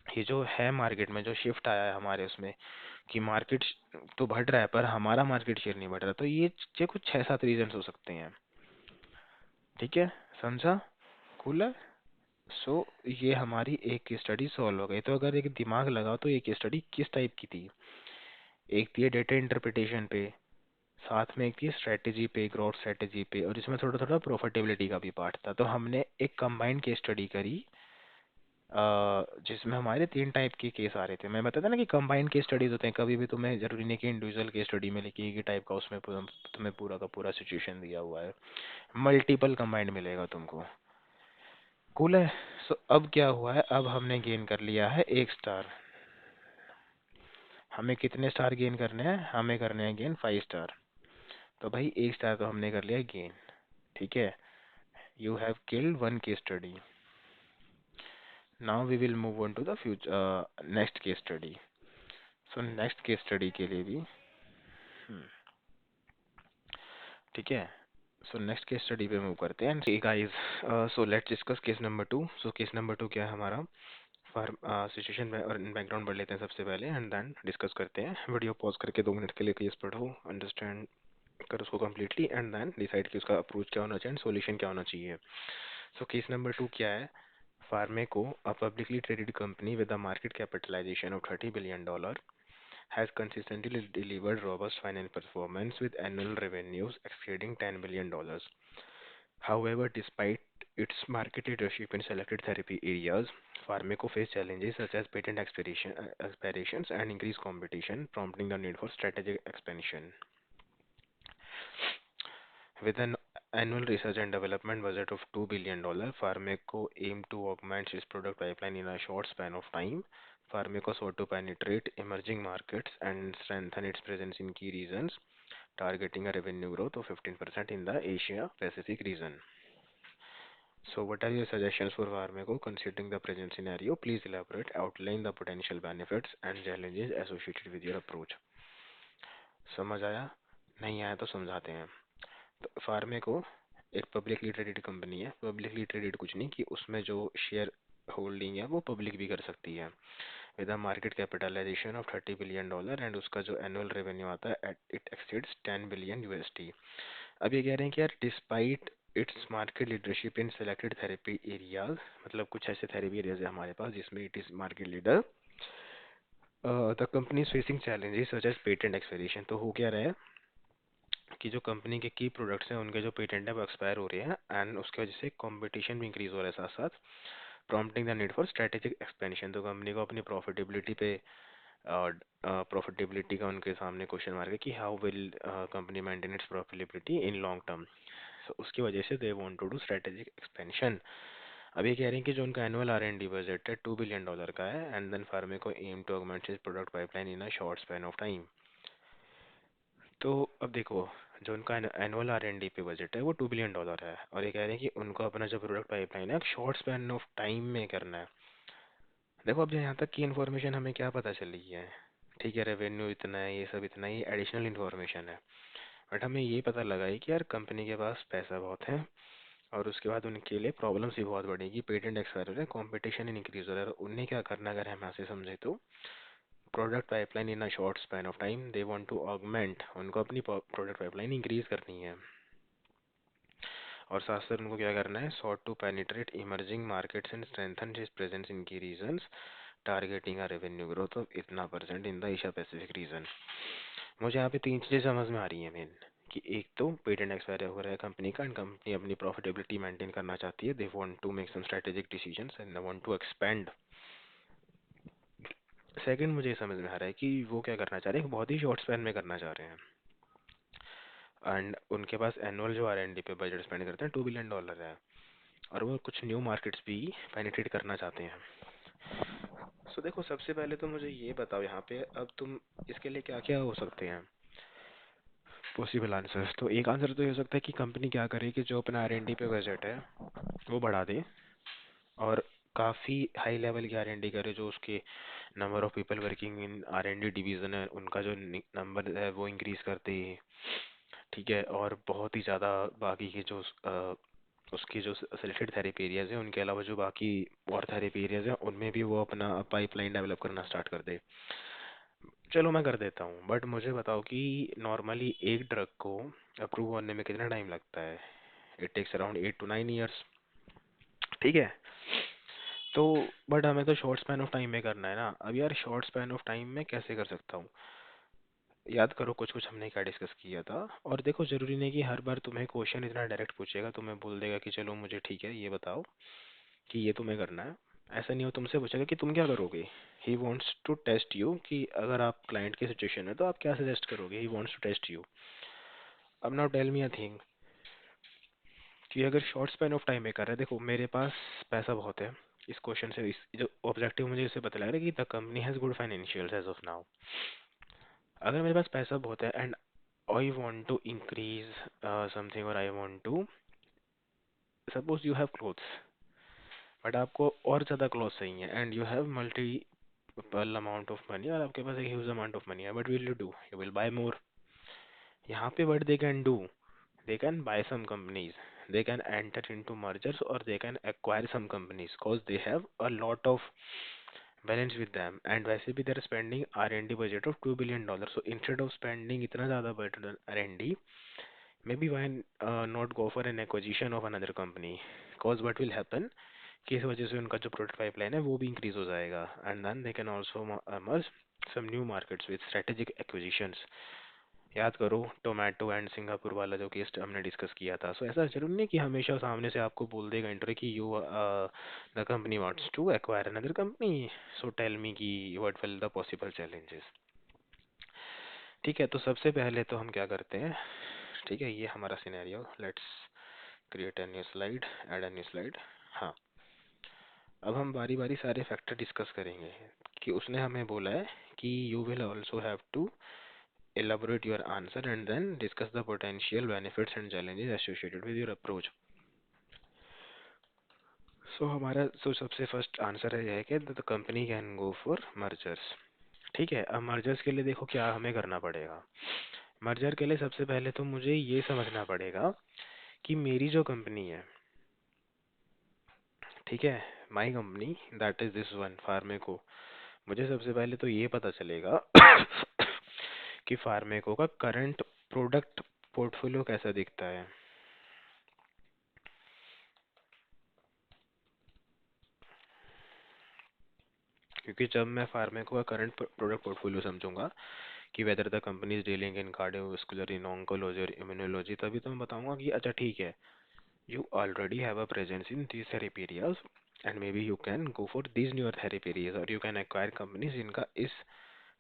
ये जो है मार्केट में जो शिफ्ट आया है हमारे उसमें, कि मार्केट तो बढ़ रहा है पर हमारा मार्केट शेयर नहीं बढ़ रहा। तो ये कुछ 6-7 रीजन हो सकते हैं। ठीक है, समझा, कूल है। सो ये हमारी एक केस स्टडी सॉल्व हो गई। तो अगर एक दिमाग लगाओ तो ये केस स्टडी किस टाइप की थी। एक थी डेटा इंटरप्रिटेशन पे, साथ में एक थी स्ट्रेटेजी पे, ग्रोथ स्ट्रेटेजी पे, और इसमें थोड़ा थोड़ा प्रॉफिटेबिलिटी का भी पार्ट था। तो हमने एक कंबाइंड केस स्टडी करी जिसमें हमारे 3 टाइप के केस आ रहे थे। मैं बताता ना कि कंबाइंड केस स्टडीज होते हैं, कभी भी तुम्हें जरूरी नहीं कि इंडिविजुअल केस स्टडी में लिखी एक ही टाइप का उसमें तुम्हें पूरा का पूरा सिचुएशन दिया हुआ है। मल्टीपल कंबाइंड मिलेगा तुमको। कूल है। सो अब क्या हुआ है, अब हमने गेन कर लिया है 1 स्टार। हमें कितने स्टार गेन करने हैं, हमें करने हैं गेन 5 स्टार। तो भाई 1 स्टार तो हमने कर लिया गेन। ठीक है, you have killed 1 case study. Now we will move on to the future next case study. So next case study के लिए भी हम्म, ठीक है। सो नेक्स्ट केस स्टडी पे मूव करते हैं। Guys, so let's discuss case number 2। So case number 2 क्या है हमारा, फार्म सिचुएशन और बैकग्राउंड पढ़ लेते हैं सबसे पहले एंड देन डिस्कस करते हैं। वीडियो पॉज करके 2 मिनट के लिए केस पढ़ो, अंडरस्टैंड कर उसको कम्प्लीटली एंड देन डिसाइड कि उसका अप्रोच क्या होना चाहिए, सॉल्यूशन क्या होना चाहिए। सो केस नंबर 2 क्या है, Farmeco, a publicly traded company with a market capitalization of $30 billion, has consistently delivered robust financial performance with annual revenues exceeding $10 billion. However, despite its market leadership in selected therapy areas, Farmeco faced challenges such as patent expirations and increased competition, prompting the need for strategic expansion. With an annual research and development budget of $2 billion, Farmeco aimed to augment its product pipeline in a short span of time. Farmeco sought to penetrate emerging markets and strengthen its presence in key regions, targeting a revenue growth of 15% in the Asia Pacific region. So, what are your suggestions for Farmeco considering the present scenario? Please elaborate, outline the potential benefits and challenges associated with your approach. समझ आया? नहीं आया तो समझाते हैं। तो pharmaco एक publicly traded company है। पब्लिकली ट्रेडेड कुछ नहीं कि उसमें जो शेयर होल्डिंग है वो पब्लिक भी कर सकती है। With a market capitalisation of $30 billion and उसका जो एनुअल रेवेन्यू आता है इट एक्सीड्स $10 बिलियन। अब ये कह रहे हैं कि यार despite its market leadership in selected therapy areas, मतलब कुछ ऐसे थेरेपी एरियाज है हमारे पास जिसमें it is market leader, the company is facing challenges such as patent expiration. तो हो क्या रहा है कि जो कंपनी के की प्रोडक्ट्स हैं उनके जो पेटेंट है वो एक्सपायर हो रहे हैं एंड उसकी वजह से कंपटीशन भी इंक्रीज हो रहा है साथ साथ, prompting the need for strategic expansion. तो कंपनी को अपनी प्रॉफिटेबिलिटी पे प्रॉफिटेबिलिटी का उनके सामने क्वेश्चन मार्क है कि how will company maintain its profitability in long term. So उसकी वजह से they want to do strategic expansion. अब ये कह रहे हैं कि जो उनका एनुअल R&D बजट है $2 बिलियन का है एंड देन फार्मे को aim to augment his product pipeline in a short span of time. तो अब देखो, जो उनका एनुअल R&D पे बजट है वो $2 बिलियन है, और ये कह रहे हैं कि उनको अपना जो प्रोडक्ट पाइपलाइन है शॉर्ट स्पैन ऑफ टाइम में करना है। देखो अब यहाँ तक की इन्फॉर्मेशन हमें क्या पता चली है, ठीक है, रेवेन्यू इतना है, ये सब इतना ही एडिशनल इन्फॉर्मेशन है, बट हमें ये पता लगा है कि यार कंपनी के पास पैसा बहुत है, और उसके बाद उनके लिए प्रॉब्लम्स भी बहुत बढ़ेगी, पेटेंट एक्सपायर हो रहे हैं, कॉम्पिटिशन इंक्रीज हो रहा है, और उन्हें क्या करना अगर हम यहाँ से समझे तो product pipeline in a short span of time they want to augment, उनको अपनी प्रोडक्ट पाइपलाइन इंक्रीज करनी है, और साथ साथ उनको क्या करना है, sort to penetrate emerging markets and strengthen his presence in key regions, targeting a revenue growth of इतना percent in the Asia Pacific region. मुझे यहाँ पे तीन चीज़ें समझ में आ रही हैं मेन, कि एक तो पेटेंट एक्सपायर हो रहा है कंपनी का, एंड कंपनी अपनी प्रॉफिटेबिलिटी मेंटेन करना चाहती है, they want to make some strategic decisions and they want to expand. Second, मुझे समझ में आ रहा है कि वो क्या करना चाह रहे हैं, बहुत ही शॉर्ट स्पैन में करना चाह रहे हैं, एंड उनके पास एनुअल जो R&D पे बजट स्पेंड करते हैं $2 बिलियन है, और वो कुछ न्यू मार्केट्स भी पेनिट्रेट करना चाहते हैं। सो देखो, सबसे पहले तो मुझे ये बताओ यहाँ पे, अब तुम इसके लिए क्या क्या हो सकते हैं पॉसिबल आंसर्स। तो एक आंसर तो ये हो सकता है कि कंपनी क्या करे कि जो अपना R&D पे बजट है वो बढ़ा दे, और काफ़ी हाई लेवल की R&D करे, जो उसके number of people working in R&D division है उनका जो नंबर है वो इंक्रीज करते ही, ठीक है, और बहुत ही ज़्यादा बाकी के जो उसकी जो सिलेक्टेड थेरेपी एरियाज हैं उनके अलावा जो बाकी और थेरेपी एरियाज हैं उनमें भी वो अपना पाइपलाइन डेवलप करना स्टार्ट कर दे। चलो मैं कर देता हूँ, बट मुझे बताओ कि नॉर्मली एक ड्रग को अप्रूव होने में कितना टाइम लगता है। It takes around 8 to 9 years, ठीक है। तो बट हमें तो शॉर्ट स्पैन ऑफ टाइम में करना है ना। अब यार शॉर्ट स्पैन ऑफ टाइम में कैसे कर सकता हूँ, याद करो कुछ कुछ हमने क्या डिस्कस किया था। और देखो, जरूरी नहीं कि हर बार तुम्हें क्वेश्चन इतना डायरेक्ट पूछेगा, तुम्हें बोल देगा कि चलो मुझे ठीक है ये बताओ कि ये तुम्हें करना है। ऐसा नहीं हो, तुमसे पूछेगा कि तुम क्या करोगे। He wants to test you, कि अगर आप क्लाइंट की सिचुएशन में तो आप क्या सजेस्ट करोगे। He wants to test you. अब now tell me a thing, कि अगर शॉर्ट स्पैन ऑफ टाइम में कर रहे हैं, देखो मेरे पास पैसा बहुत है, इस क्वेश्चन से इस जो ऑब्जेक्टिव मुझे इससे पता लग रहा है कि the company has good financials as of now. अगर मेरे पास पैसा बहुत है and I want to increase something, और I want to suppose you have clothes, but आपको और ज़्यादा क्लोथ्स चाहिए, and you have multiple amount of money, और आपके पास एक ह्यूज अमाउंट ऑफ मनी है, but will you do, you will buy more. यहाँ पे what they can do, they can buy some companies, they can enter into mergers, or they can acquire some companies because they have a lot of balance with them, and वैसे भी they're spending R&D budget of $2 billion, so instead of spending इतना ज़्यादा budget on R&D, maybe why not go for an acquisition of another company, because what will happen कि इस वजह से उनका जो प्रोडक्ट पाइपलाइन है वो भी इंक्रीज हो जाएगा, and then they can also merge some new markets with strategic acquisitions। याद करो टोमेटो एंड सिंगापुर वाला जो केस हमने डिस्कस किया था। सो ऐसा जरूरी नहीं कि हमेशा सामने से आपको बोल देगा इंटर कि you the company wants to acquire another company, so tell me कि what will the possible challenges. ठीक है, तो सबसे पहले तो हम क्या करते हैं, ठीक है, ये हमारा scenario, let's create a new slide, add a new slide. हाँ, अब हम बारी बारी सारे फैक्टर डिस्कस करेंगे, कि उसने हमें बोला है कि you will also have to elaborate your answer and then discuss the potential benefits and challenges associated with your approach। हमारा सबसे फर्स्ट आंसर है कि the company can go for mergers. ठीक है, अब मर्जर्स के लिए देखो क्या हमें करना पड़ेगा। मर्जर के लिए सबसे पहले तो मुझे ये समझना पड़ेगा कि मेरी जो कंपनी है, ठीक है, my company that is this one pharmaco, मुझे सबसे पहले तो ये पता चलेगा कि फार्मेको का करंट प्रोडक्ट पोर्टफोलियो कैसा दिखता है। क्योंकि जब मैं फार्मेको का करंट प्रोडक्ट पोर्टफोलियो समझूंगा कि whether the company is dealing in cardiovascular, in oncology और इम्यूनोलॉजी, तभी तो मैं बताऊंगा कि अच्छा ठीक है, you already have a presence in these therapy areas and maybe you can go for these newer therapy areas, or you can acquire companies जिनका इस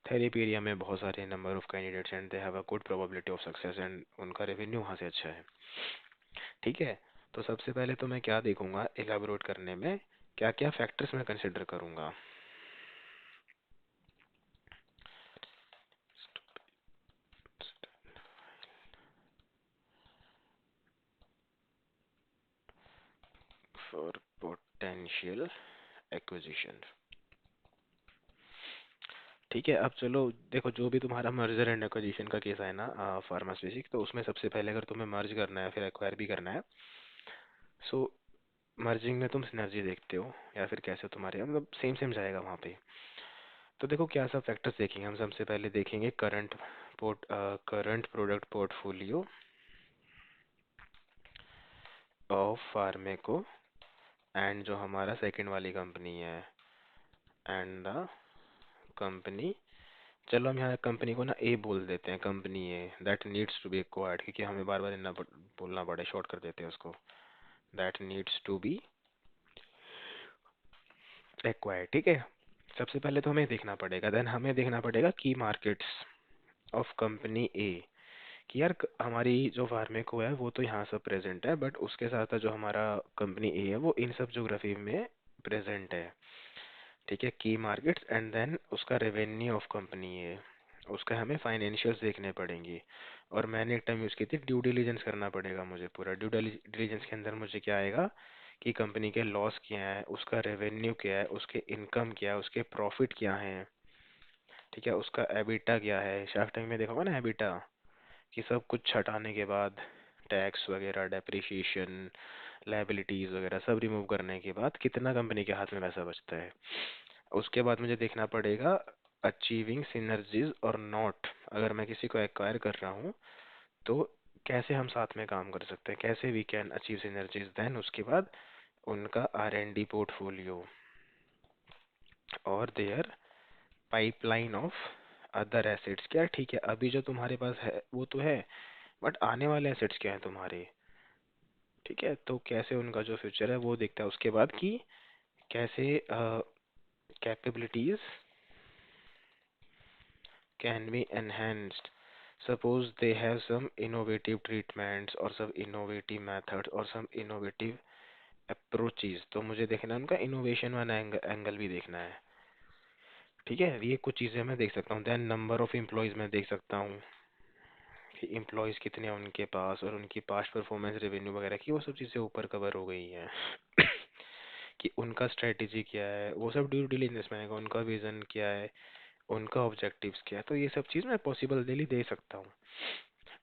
therapy area में बहुत सारे number of candidates and they have a good probability of success and उनका revenue वहाँ से अच्छा है। ठीक है, तो सबसे पहले तो मैं क्या देखूंगा elaborate करने में, क्या क्या factors मैं consider करूंगा। For potential acquisition. ठीक है, अब चलो देखो, जो भी तुम्हारा मर्जर एंड एक्विजिशन का केस है ना फार्मास्यूटिक, तो उसमें सबसे पहले अगर तुम्हें मर्ज करना है फिर एक्वायर भी करना है, सो मर्जिंग में तुम सिनर्जी देखते हो या फिर कैसे तुम्हारे मतलब सेम सेम जाएगा वहाँ पे। तो देखो क्या सब फैक्टर्स देखेंगे हम। सबसे पहले देखेंगे current product portfolio of pharmaco and जो हमारा सेकंड वाली कंपनी है, एंड द कंपनी, चलो हम यहाँ कंपनी को ना ए बोल देते हैं, company A that needs to be acquired, क्योंकि हमें बार बार इतना बोलना पड़े, शॉर्ट कर देते हैं उसको, that needs to be acquired. ठीक है, सबसे पहले तो हमें देखना पड़ेगा, देन हमें देखना पड़ेगा की मार्केट्स ऑफ कंपनी ए, कि यार हमारी जो फार्मेको है वो तो यहाँ सब प्रेजेंट है, बट उसके साथ साथ जो हमारा कंपनी ए है वो इन सब ज्योग्राफी में प्रेजेंट है। ठीक है, की मार्केट्स एंड देन उसका रेवेन्यू ऑफ कंपनी ए, उसका हमें फाइनेंशियल्स देखने पड़ेंगे। और मैंने एक टर्म यूज़ की थी, ड्यू डिलीजेंस करना पड़ेगा मुझे पूरा। ड्यू डिलीजेंस के अंदर मुझे क्या आएगा कि कंपनी के लॉस क्या है, उसका रेवेन्यू क्या है, उसके इनकम क्या है, उसके प्रॉफिट क्या है, ठीक है, उसका एबिटा क्या है। शार्क टैंक में देखा होगा ना एबिटा, कि सब कुछ छटाने के बाद टैक्स वगैरह, डेप्रिसिएशन, लायबिलिटीज वगैरह सब रिमूव करने के बाद कितना कंपनी के हाथ में पैसा बचता है। उसके बाद मुझे देखना पड़ेगा अचीविंग सिनर्जीज और नॉट, अगर मैं किसी को एक्वायर कर रहा हूँ तो कैसे हम साथ में काम कर सकते हैं, कैसे we can achieve synergies. Then उसके बाद उनका R&D पोर्टफोलियो और their pipeline of other assets क्या। ठीक है, अभी जो तुम्हारे पास है वो तो है, बट आने वाले एसेट्स क्या हैं तुम्हारे। ठीक है, तो कैसे उनका जो फ्यूचर है वो देखता है। उसके बाद कि कैसे capabilities can be enhanced. Suppose they have some innovative treatments or some innovative methods or some innovative approaches, तो मुझे देखना है उनका इनोवेशन वाला एंगल भी देखना है। ठीक है, ये कुछ चीज़ें मैं देख सकता हूँ। देन नंबर ऑफ एम्प्लॉयज़ मैं देख सकता हूँ कि एम्प्लॉयज़ कितने हैं उनके पास, और उनकी पास्ट परफॉर्मेंस, रेवेन्यू वगैरह की वो सब चीज़ें ऊपर कवर हो गई हैं। कि उनका स्ट्रेटेजी क्या है, वो सब ड्यू डिलिजेंस में आएगा। उनका विजन क्या है, उनका ऑब्जेक्टिव्स क्या है, तो ये सब चीज़ मैं पॉसिबल डेली दे सकता हूँ।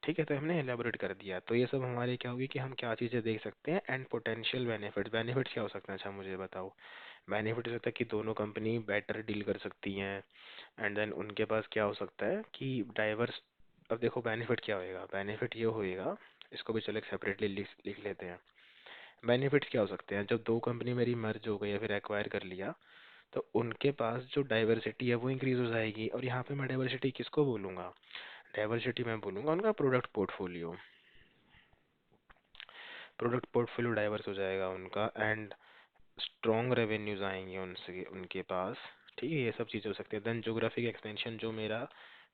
ठीक है, तो हमने एलेबोरेट कर दिया। तो ये सब हमारे क्या होगी कि हम क्या चीज़ें देख सकते हैं। एंड पोटेंशियल बेनिफिट्स, बेनिफिट्स क्या हो सकते हैं, अच्छा मुझे बताओ। बेनिफिट हो सकता है कि दोनों कंपनी बेटर डील कर सकती हैं। एंड देन उनके पास क्या हो सकता है कि डाइवर्स, अब देखो बेनिफिट क्या होएगा, बेनिफिट ये होएगा, इसको भी चलो एक सेपरेटली लिख लिख लेते हैं। बेनिफिट्स क्या हो सकते हैं, जब दो कंपनी मेरी मर्ज हो गई या फिर एक्वायर कर लिया, तो उनके पास जो डाइवर्सिटी है वो इंक्रीज हो जाएगी। और यहाँ पे मैं डाइवर्सिटी किसको बोलूँगा, डाइवर्सिटी मैं बोलूँगा उनका product portfolio. Product portfolio diverse हो जाएगा उनका, एंड स्ट्रॉन्ग रेवेन्यूज आएंगे उनसे उनके पास। ठीक है, ये सब चीज़ें हो सकती है। देन जोग्राफिक एक्सपेंशन, जो मेरा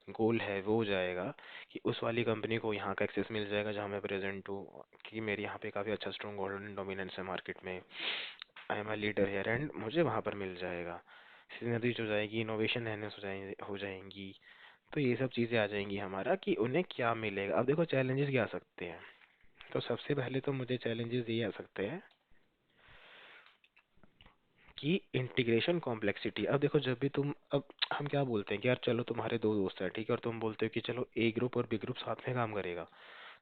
गोल है वो हो जाएगा कि उस वाली कंपनी को यहाँ का एक्सेस मिल जाएगा जहाँ मैं प्रेजेंट हूँ, कि मेरे यहाँ पे काफ़ी अच्छा स्ट्रॉन्ग होल्ड डोमिनेंस है मार्केट में, I am a leader here, and मुझे वहाँ पर मिल जाएगा। सिनर्जीज हो जाएगी, इनोवेशन एनहेंस हो जाएंगी। तो ये सब चीज़ें आ जाएंगी हमारा कि उन्हें क्या मिलेगा। अब देखो चैलेंजेस क्या आ सकते हैं, तो सबसे पहले तो मुझे चैलेंजेस ये आ सकते हैं कि इंटीग्रेशन कॉम्प्लेक्सिटी। अब देखो जब भी तुम, अब हम क्या बोलते हैं कि यार चलो तुम्हारे दो दोस्त हैं, ठीक है, और तुम बोलते हो कि चलो ए ग्रुप और बी ग्रुप साथ में काम करेगा,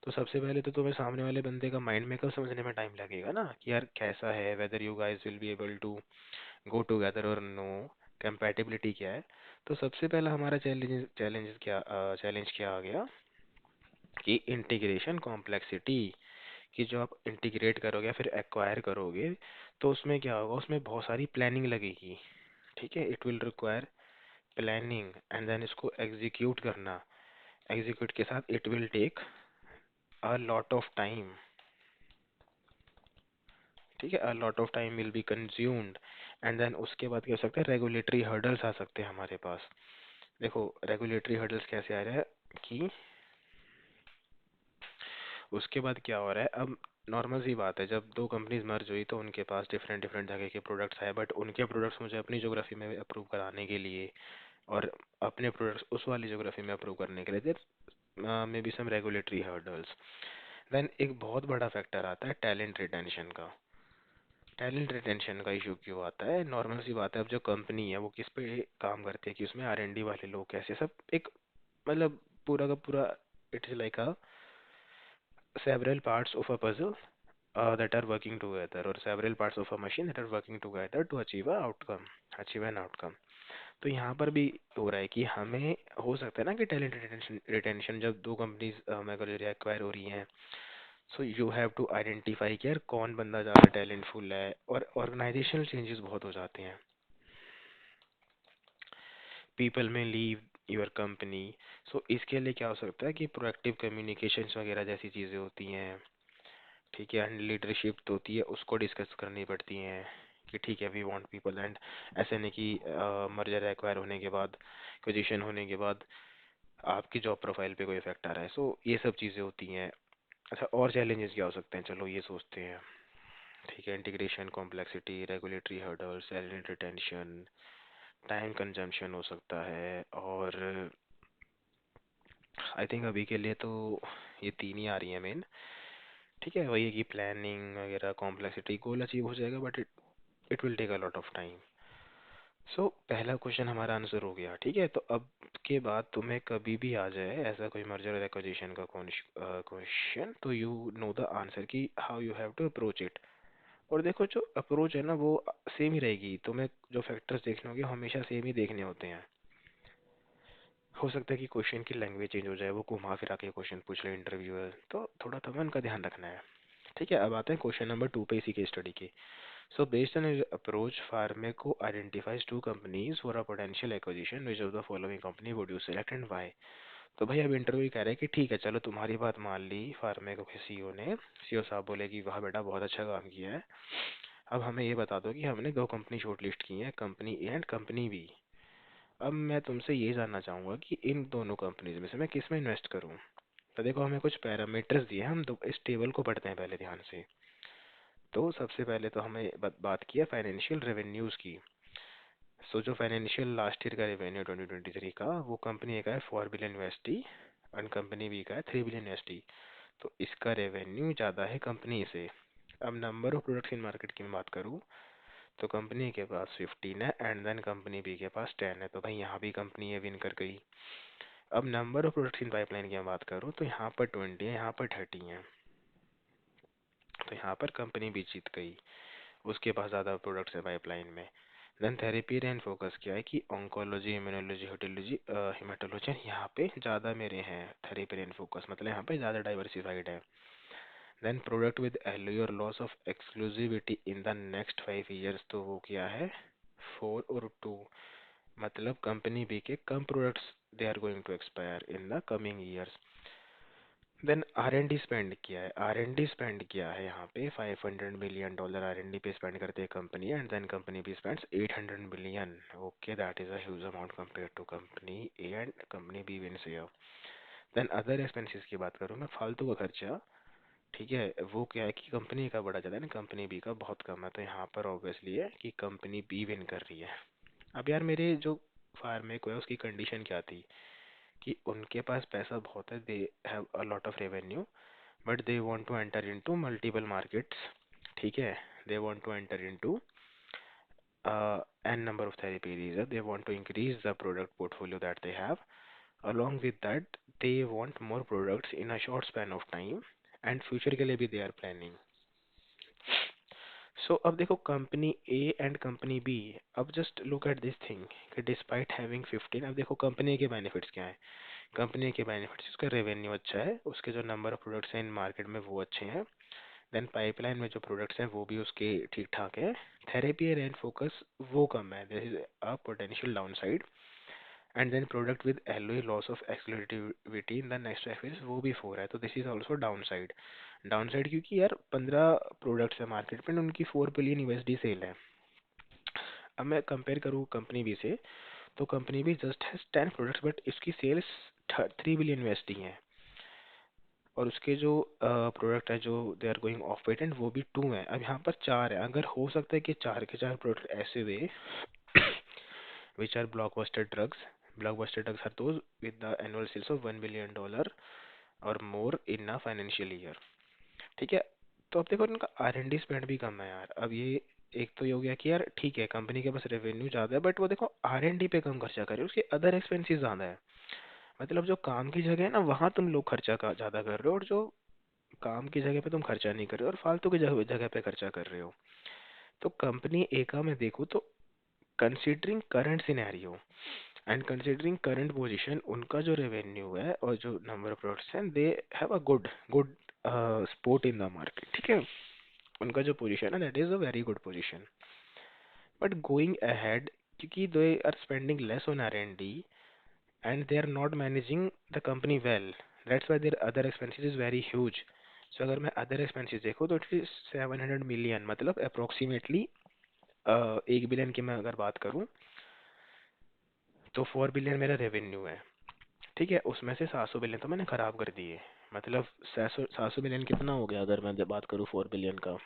तो सबसे पहले तो तुम्हें सामने वाले बंदे का माइंड मेकअप समझने में टाइम लगेगा ना, कि यार कैसा है, whether you guys will be able to go together और नो, कंपैटिबिलिटी क्या है। तो सबसे पहला हमारा चैलेंज क्या आ गया कि इंटीग्रेशन कॉम्प्लेक्सिटी, कि जो आप इंटीग्रेट करोगे या फिर एक्वायर करोगे तो उसमें क्या होगा, उसमें बहुत सारी प्लानिंग लगेगी। ठीक है, it will require planning and then इसको एग्जीक्यूट करना, एग्जीक्यूट के साथ it will take a lot of time. ठीक है, a lot of time will be consumed. And then उसके बाद क्या हो सकता है, रेगुलेटरी हर्डल्स आ सकते हैं हमारे पास। देखो रेगुलेटरी हर्डल्स कैसे आ रहा है कि उसके बाद क्या हो रहा है, अब नॉर्मल सी बात है, जब दो कंपनीज मर्ज हुई तो उनके पास डिफरेंट डिफरेंट जगह के प्रोडक्ट्स आए, बट उनके प्रोडक्ट्स मुझे अपनी ज्योग्राफी में अप्रूव कराने के लिए और अपने प्रोडक्ट्स उस वाली ज्योग्राफी में अप्रूव करने के लिए there may be some regulatory hurdles. Then एक बहुत बड़ा फैक्टर आता है टैलेंट रिटेंशन का। टैलेंट रिटेंशन का इशू क्यों आता है? नॉर्मल सी बात है, अब जो कंपनी है वो किस पे काम करती है कि उसमें आर&डी वाले लोग कैसे सब एक, मतलब पूरा का पूरा, it is like a several parts of a puzzle that are working together, or several parts of a machine that are working together to achieve an outcome. तो यहाँ पर भी हो रहा है कि हमें हो सकता है ना कि टैलेंट रिटेंशन जब दो कंपनीज हमें अगर एक्वायर हो रही हैं, so you have to identify कि यार कौन बंदा ज़्यादा टैलेंटफुल है, और ऑर्गेनाइजेशनल चेंजेस बहुत हो जाते हैं, पीपल में लीव योर कंपनी। सो इसके लिए क्या हो सकता है कि प्रोएक्टिव कम्युनिकेशंस वगैरह जैसी चीज़ें होती हैं, ठीक है, एंड लीडरशिप तो होती है, उसको डिस्कस करनी पड़ती हैं कि ठीक है वी वांट पीपल, एंड ऐसे नहीं कि मर्जर एक्वायर होने के बाद, एक्विजिशन होने के बाद आपकी जॉब प्रोफाइल पे कोई इफेक्ट आ रहा है। सो ये सब चीज़ें होती हैं। अच्छा, और चैलेंजेस क्या हो सकते हैं, चलो ये सोचते हैं। ठीक है, integration complexity, regulatory hurdles, talent retention, time consumption हो सकता है, और आई थिंक अभी के लिए तो ये तीन ही आ रही हैं मेन। ठीक है, वही है कि प्लानिंग वगैरह, कॉम्प्लेक्सिटी, गोल अचीव हो जाएगा but it will take a lot of time. So पहला क्वेश्चन हमारा आंसर हो गया। ठीक है, तो अब के बाद तुम्हें कभी भी आ जाए ऐसा कोई मर्जर और एक्विजिशन का क्वेश्चन, तो यू नो द आंसर कि how you have to approach it. और देखो, जो अप्रोच है ना वो सेम ही रहेगी, तुम्हें जो फैक्टर्स देखने होंगे हमेशा सेम ही देखने होते हैं। हो सकता है कि क्वेश्चन की लैंग्वेज चेंज हो जाए, वो घुमा फिरा के क्वेश्चन पूछ ले इंटरव्यूअर, तो थोड़ा तुम्हें उनका ध्यान रखना है। ठीक है, अब आते हैं क्वेश्चन नंबर 2 पे इसी केस स्टडी के। So based on his approach, Farmeco identifies two companies for a potential acquisition. Which of the following company would you select and why? तो भाई अब इंटरव्यू कह रहा है कि ठीक है चलो तुम्हारी बात मान ली फार्मेको के सीईओ ने। सीईओ साहब बोले कि वाह बेटा बहुत अच्छा काम किया है, अब हमें ये बता दो कि हमने दो कंपनी शॉर्टलिस्ट की हैं, company A and company B. अब मैं तुमसे ये जानना चाहूँगा कि इन दोनों कंपनीज में से मैं किस में इन्वेस्ट करूँ। तो देखो हमें कुछ पैरामीटर्स दिए हैं, हम इस टेबल को पढ़ते हैं पहले ध्यान से। तो सबसे पहले तो हमें बात की है फाइनेंशियल रेवेन्यूज़ की। सो जो फाइनेंशियल लास्ट ईयर का रेवेन्यू 2023 का, वो कंपनी ए का है 4 बिलियन यूएसडी और कंपनी बी का है 3 बिलियन यूएसडी। तो इसका रेवेन्यू ज़्यादा है कंपनी से। अब number of products in market की मैं बात करूँ, तो कंपनी के पास 15 है एंड देन कंपनी बी के पास 10 है, तो भाई यहाँ भी कंपनी ए विन कर गई। अब number of products in pipeline की मैं बात करूँ, तो यहाँ पर 20 है, यहाँ पर 30 है, तो यहाँ पर कंपनी बी जीत गई, उसके पास ज़्यादा प्रोडक्ट्स है पाइपलाइन में। देन थेरेपी एंड फोकस क्या है कि ऑन्कोलॉजी, इम्यूनोलॉजी, हेटोलॉजी, हिमाटोलॉजी, यहाँ पे ज़्यादा मेरे हैं थेरेपी एंड फोकस, मतलब यहाँ पे ज़्यादा डाइवर्सिफाइड है। देन प्रोडक्ट विद एल्यू और loss of exclusivity in the next 5 years, तो वो क्या है 4 और 2, मतलब कंपनी बी के कम products they are going to expire in the coming years. Then R and D spend किया है, आर&डी स्पेंड किया है यहाँ पे $500 मिलियन आर&डी पे स्पेंड करते हैं company, and then company B spends 800 million. Okay, that is a huge amount compare to company A and company B wins here. Then other expenses की बात करूँ मैं, फालतू का खर्चा, ठीक है, वो क्या है कि कंपनी का बड़ा ज़्यादा है ना, कंपनी बी का बहुत कम है, तो यहाँ पर ऑब्वियसली है कि कंपनी बी विन कर रही है। अब यार मेरे जो फार्मेको है उसकी कंडीशन क्या थी कि उनके पास पैसा बहुत है, दे have a lot of revenue, but they want to enter into multiple markets. ठीक है, they want to enter into n number of therapy areas. They want to increase the product portfolio that they have. Along with that, they want more products in a short span of time, and future के लिए भी they are planning. So अब देखो company A and company B, अब just look at this thing कि despite having 15, अब देखो company के बेनिफिट्स क्या है। कंपनी के बेनिफिट्स, उसका रेवेन्यू अच्छा है, उसके जो नंबर ऑफ प्रोडक्ट्स हैं इन मार्केट में वो अच्छे हैं, देन पाइपलाइन में जो प्रोडक्ट्स हैं वो भी उसके ठीक ठाक है, थेरेपी एंड फोकस वो कम है, this is a potential downside, and then product with LOE loss of exclusivity in the next phase वो भी 4 है, तो this is also downside. Downside क्योंकि यार 15 प्रोडक्ट्स है मार्केट में, उनकी 4 बिलियन यूएसडी सेल है। अब मैं कंपेयर करूँ कंपनी बी से, तो company B just has 10 products but इसकी सेल्स 3 बिलियन यूएसडी हैं, और उसके जो प्रोडक्ट है जो they are going off patent वो भी 2 है। अब यहाँ पर 4 है, अगर हो सकता है कि चार के चार प्रोडक्ट ऐसे हुए which are blockbuster drugs. Blockbuster drugs are those with the annual sales of $1 billion और more in a financial year. ठीक है, तो अब देखो इनका R&D स्पेंड भी कम है यार। अब ये एक तो ये हो गया कि यार ठीक है कंपनी के पास रेवेन्यू ज़्यादा है, बट वो देखो R&D पे कम खर्चा करे, उसके अदर एक्सपेंसेस ज़्यादा है। मतलब जो काम की जगह है ना वहाँ तुम लोग खर्चा का ज़्यादा कर रहे हो, और जो काम की जगह पे तुम खर्चा नहीं कर रहे हो और फालतू की जगह जगह पे खर्चा कर रहे हो। तो कंपनी ए का मैं देखूँ तो considering current scenario and considering current position, उनका जो रेवेन्यू है और जो नंबर ऑफ प्रोडक्ट्स हैं, they have a good good sport in the market, ठीक है। उनका जो पोजीशन है that is a very good position. But going ahead, क्योंकि they are spending less on R&D and they are not managing the company well, that's why their other expenses is very huge. So अगर मैं other expenses देखूँ तो it is 700 million, मतलब approximately 1 billion की मैं अगर बात करूँ तो 4 बिलियन मेरा रेवेन्यू है, ठीक है। उसमें से 700 बिलियन तो मैंने खराब कर दिए। मतलब 700 बिलियन कितना हो गया अगर मैं बात करूँ 4 बिलियन का।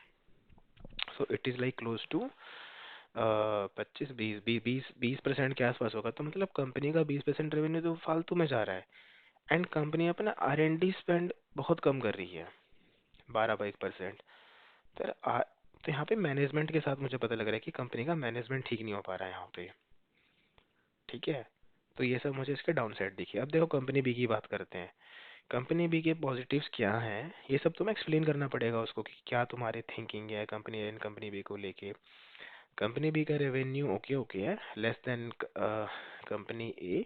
So it is like close to 25 20 20% के आसपास होगा। तो मतलब कंपनी का 20% रेवेन्यू तो फालतू में जा रहा है। एंड कंपनी अपना R&D स्पेंड बहुत कम कर रही है, 12-22%। तो तो यहाँ पे मैनेजमेंट के साथ मुझे पता लग रहा है कि कंपनी का मैनेजमेंट ठीक नहीं हो पा रहा है यहाँ पे, ठीक है। तो ये सब मुझे इसके डाउन साइड दिखी। अब देखो कंपनी बी की बात करते हैं। कंपनी बी के पॉजिटिव्स क्या हैं, ये सब तुम्हें एक्सप्लेन करना पड़ेगा उसको कि क्या तुम्हारी थिंकिंग है company A and company B को लेके। कंपनी बी का रेवेन्यू ओके ओके है, less than company A,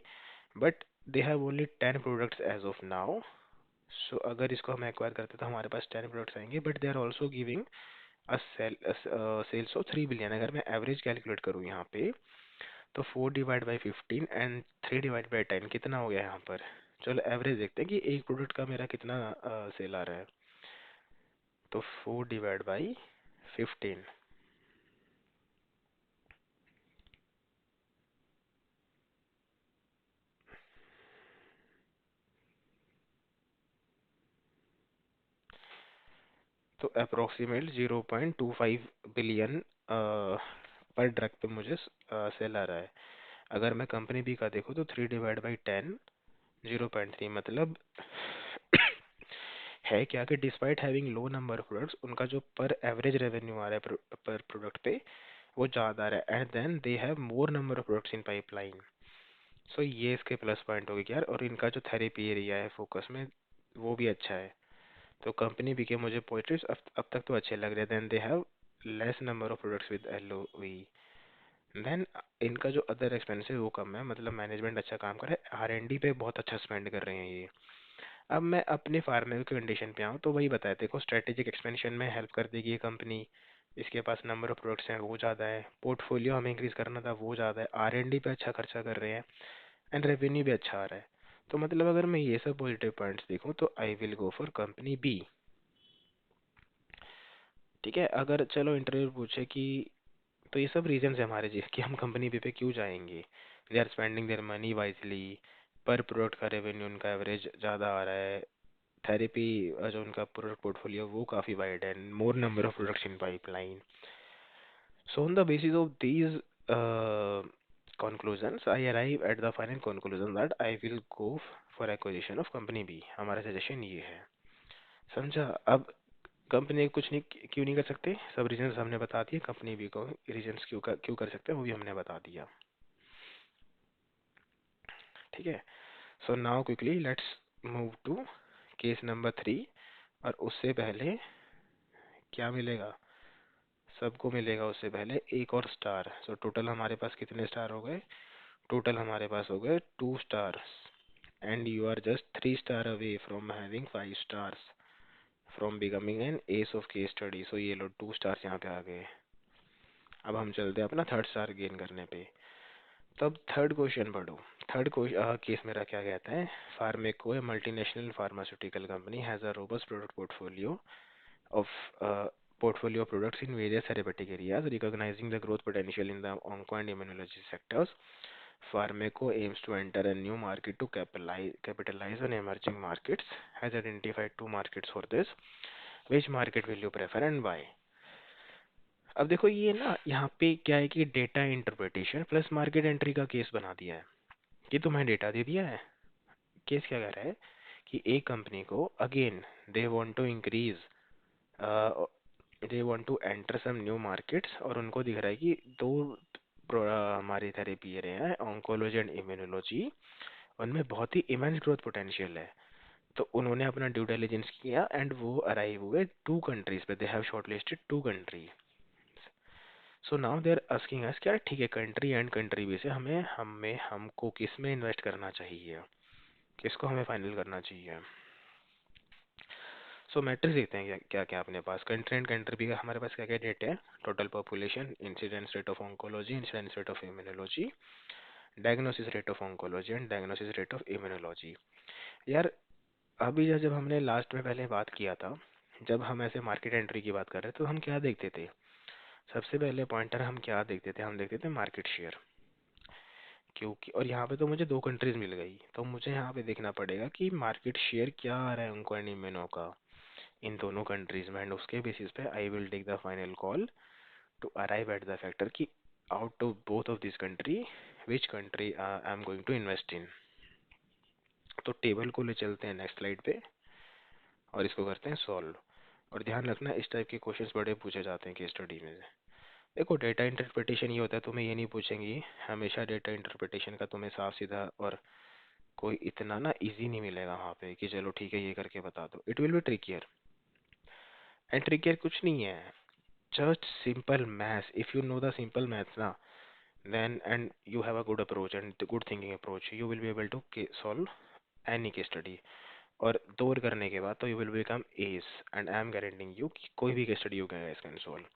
but they have only 10 products as of now. So अगर इसको हम एक्वायर करते तो हमारे पास 10 प्रोडक्ट्स आएंगे, but they are also giving a sales of 3 billion. अगर मैं एवरेज कैलकुलेट करूँ यहाँ पे तो 4/15 एंड 3/10 कितना हो गया यहाँ पर। चलो एवरेज देखते हैं कि एक प्रोडक्ट का मेरा कितना सेल आ रहा है। तो 4/15, तो अप्रोक्सीमेट 0.25 बिलियन पर ड्रग पे मुझे सेल आ रहा है। अगर मैं कंपनी बी का देखूँ तो 3/10 0.3, मतलब है क्या कि despite having low number of products, उनका जो पर एवरेज रेवेन्यू आ रहा है पर प्रोडक्ट पे वो ज़्यादा आ रहा है, and then they have more number of products in pipeline. So ये इसके प्लस पॉइंट हो गया यार। और इनका जो थेरेपी एरिया है फोकस में वो भी अच्छा है। तो कंपनी बी के मुझे पॉजिटिव्स अब तक तो अच्छे लग रहे हैं। Then they have less number of products with LOE। देन इनका जो अदर एक्सपेंस है वो कम है, मतलब मैनेजमेंट अच्छा काम कर रहा है, R&D पे बहुत अच्छा स्पेंड कर रहे हैं ये। अब मैं अपने फार्मा की कंडीशन पे आऊँ तो वही बताया, देखो स्ट्रेटेजिक एक्सपेंशन में हेल्प कर देगी ये कंपनी। इसके पास नंबर ऑफ प्रोडक्ट्स हैं वो ज़्यादा है, पोर्टफोलियो हमें इंक्रीज करना था वो ज़्यादा है, R&D पे अच्छा खर्चा कर रहे हैं, एंड रेवेन्यू भी अच्छा आ रहा है। तो मतलब अगर मैं ये सब पॉजिटिव पॉइंट्स देखूँ तो I will go for company B, ठीक है। अगर चलो इंटरव्यू पूछे कि तो ये सब रीजंस है हमारे जी कि हम कंपनी बी पे क्यों जाएंगे। They are spending their money wisely, पर प्रोडक्ट का रेवेन्यू उनका एवरेज ज़्यादा आ रहा है, थेरेपी जो उनका प्रोडक्ट पोर्टफोलियो वो काफ़ी वाइड है, मोर number of products in pipeline. So on the basis of these conclusions I arrive at the final conclusion that I will go for acquisition of company B। हमारा suggestion ये है, समझा। अब company कुछ नहीं क्यों नहीं कर सकते, सब रीजंस हमने बता दिए। कंपनी बी को रीजंस क्यों कर सकते हैं वो भी हमने बता दिया, ठीक है। So now quickly let's move to case number 3। और उससे पहले क्या मिलेगा, सबको मिलेगा उससे पहले एक और स्टार। सो टोटल हमारे पास कितने स्टार हो गए, टोटल हमारे पास हो गए 2 stars, and you are just 3 star away from having 5 stars from becoming an ace of case study. So ये लो 2 स्टार्स यहाँ पे आ गए। अब हम चलते हैं अपना थर्ड स्टार गेन करने पे। तब थर्ड क्वेश्चन पढ़ो। थर्ड केस मेरा क्या कहता है, pharmaco, A multinational pharmaceutical company has a robust product portfolio of portfolio products in various therapeutic areas, recognizing the growth potential in the onco and immunology sectors. Pharmaco aims to enter a new market to capitalize on emerging markets. Has identified 2 markets for this. Which market will you prefer and why? अब देखो ये ना यहाँ पे क्या है कि data interpretation plus market entry का केस बना दिया है कि तुम्हें डेटा दे दिया है। केस क्या कह रहा है कि एक कंपनी को again they want to increase they want to enter some new markets, और उनको दिख रहा है कि दो हमारी थेरेपी रहे हैं ऑन्कोलॉजी एंड इम्यूनोलॉजी, उनमें बहुत ही इमेंस ग्रोथ पोटेंशियल है। तो उन्होंने अपना ड्यू डिलिजेंस किया एंड वो अराइव हुए टू कंट्रीज पे, they have shortlisted two country. So now they are asking us क्या ठीक है कंट्री एंड कंट्री भी से हमें हमें हमको किस में इन्वेस्ट करना चाहिए, किसको हमें फाइनल करना चाहिए। सो मैट्रिक्स देखते हैं क्या क्या क्या अपने पास कंट्री एंड कंट्री भी हमारे पास क्या क्या डेटा है। Total population, incidence rate of oncology, incidence rate of immunology, diagnosis rate of oncology and diagnosis rate of immunology. यार अभी जब हमने लास्ट में पहले बात किया था, जब हम ऐसे मार्केट एंट्री की बात कर रहे थे तो हम क्या देखते थे, सबसे पहले पॉइंटर हम क्या देखते थे, हम देखते थे मार्केट शेयर। क्योंकि और यहाँ पे तो मुझे दो कंट्रीज मिल गई, तो मुझे यहाँ पे देखना पड़ेगा कि मार्केट शेयर क्या आ रहा है उनको एनिमेनो का इन दोनों कंट्रीज में, एंड उसके बेसिस पे I will take the final call to arrive at the factor कि out of both of this country which country I am going to invest in. तो टेबल को ले चलते हैं नेक्स्ट स्लाइड पे और इसको करते हैं सॉल्व। और ध्यान रखना इस टाइप के क्वेश्चंस बड़े पूछे जाते हैं केस स्टडी में। देखो डेटा इंटरप्रिटेशन ये होता है, तुम्हें ये नहीं पूछेंगी हमेशा डेटा इंटरप्रिटेशन का तुम्हें साफ सीधा और कोई इतना ना इजी नहीं मिलेगा वहाँ पे कि चलो ठीक है ये करके बता दो। It will B trickier, and trickier कुछ नहीं है, just simple maths. If you know the simple maths ना, then and you have a good approach and the good thinking approach, you will be able to solve any case study. और दो और करने के बाद तो you will become ace and I am guaranteeing you कि कोई भी case study you can solve.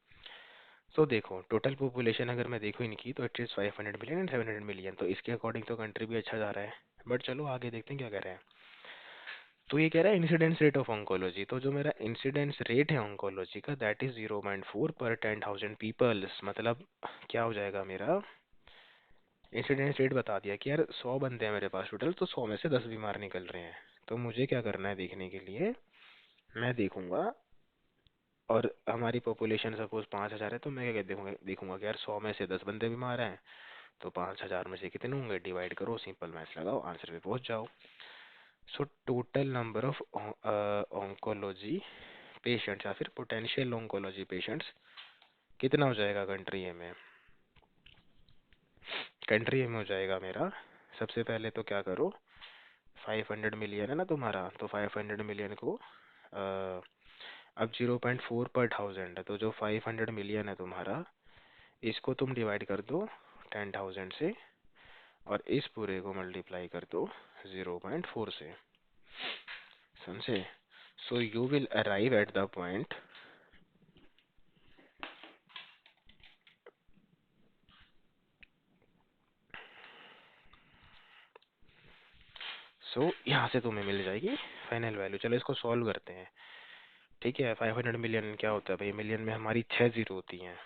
So देखो टोटल पॉपुलेशन अगर मैं देखूँ इनकी तो it is 500 million and 700 million, तो इसके अकॉर्डिंग तो कंट्री भी अच्छा जा रहा है। बट चलो आगे देखते हैं क्या कह रहे हैं। तो ये कह रहा है इंसिडेंस रेट ऑफ ऑन्कोलॉजी, तो जो मेरा इंसिडेंस रेट है ऑन्कोलॉजी का दैट इज 0.4 पर 10,000 पीपल्स। मतलब क्या हो जाएगा मेरा इंसिडेंस रेट बता दिया कि यार 100 बंदे हैं मेरे पास टोटल, तो 100 में से 10 बीमार निकल रहे हैं। तो मुझे क्या करना है देखने के लिए, मैं देखूंगा और हमारी पॉपुलेशन सपोज 5,000 है, तो मैं क्या देखूंगा देखूंगा कि यार 100 में से 10 बंदे बीमार हैं, तो 5,000 में से कितने होंगे, डिवाइड करो, सिंपल मैथ्स लगाओ, आंसर पे पहुंच जाओ। So total number of oncology patients या फिर पोटेंशियल ऑन्कोलॉजी पेशेंट्स कितना हो जाएगा कंट्री ए में। कंट्री ए में हो जाएगा मेरा, सबसे पहले तो क्या करो 500 मिलियन है ना तुम्हारा, तो 500 मिलियन को अब 0.4 पर 1000 है, तो जो 500 मिलियन है तुम्हारा इसको तुम डिवाइड कर दो 10,000 से और इस पूरे को मल्टीप्लाई कर दो 0.4 से, समझे। So you will arrive at the point यहाँ से तुम्हें मिल जाएगी फाइनल वैल्यू। चलो इसको सॉल्व करते हैं। ठीक है 500 मिलियन क्या होता है भाई, मिलियन में हमारी 6 जीरो होती हैं,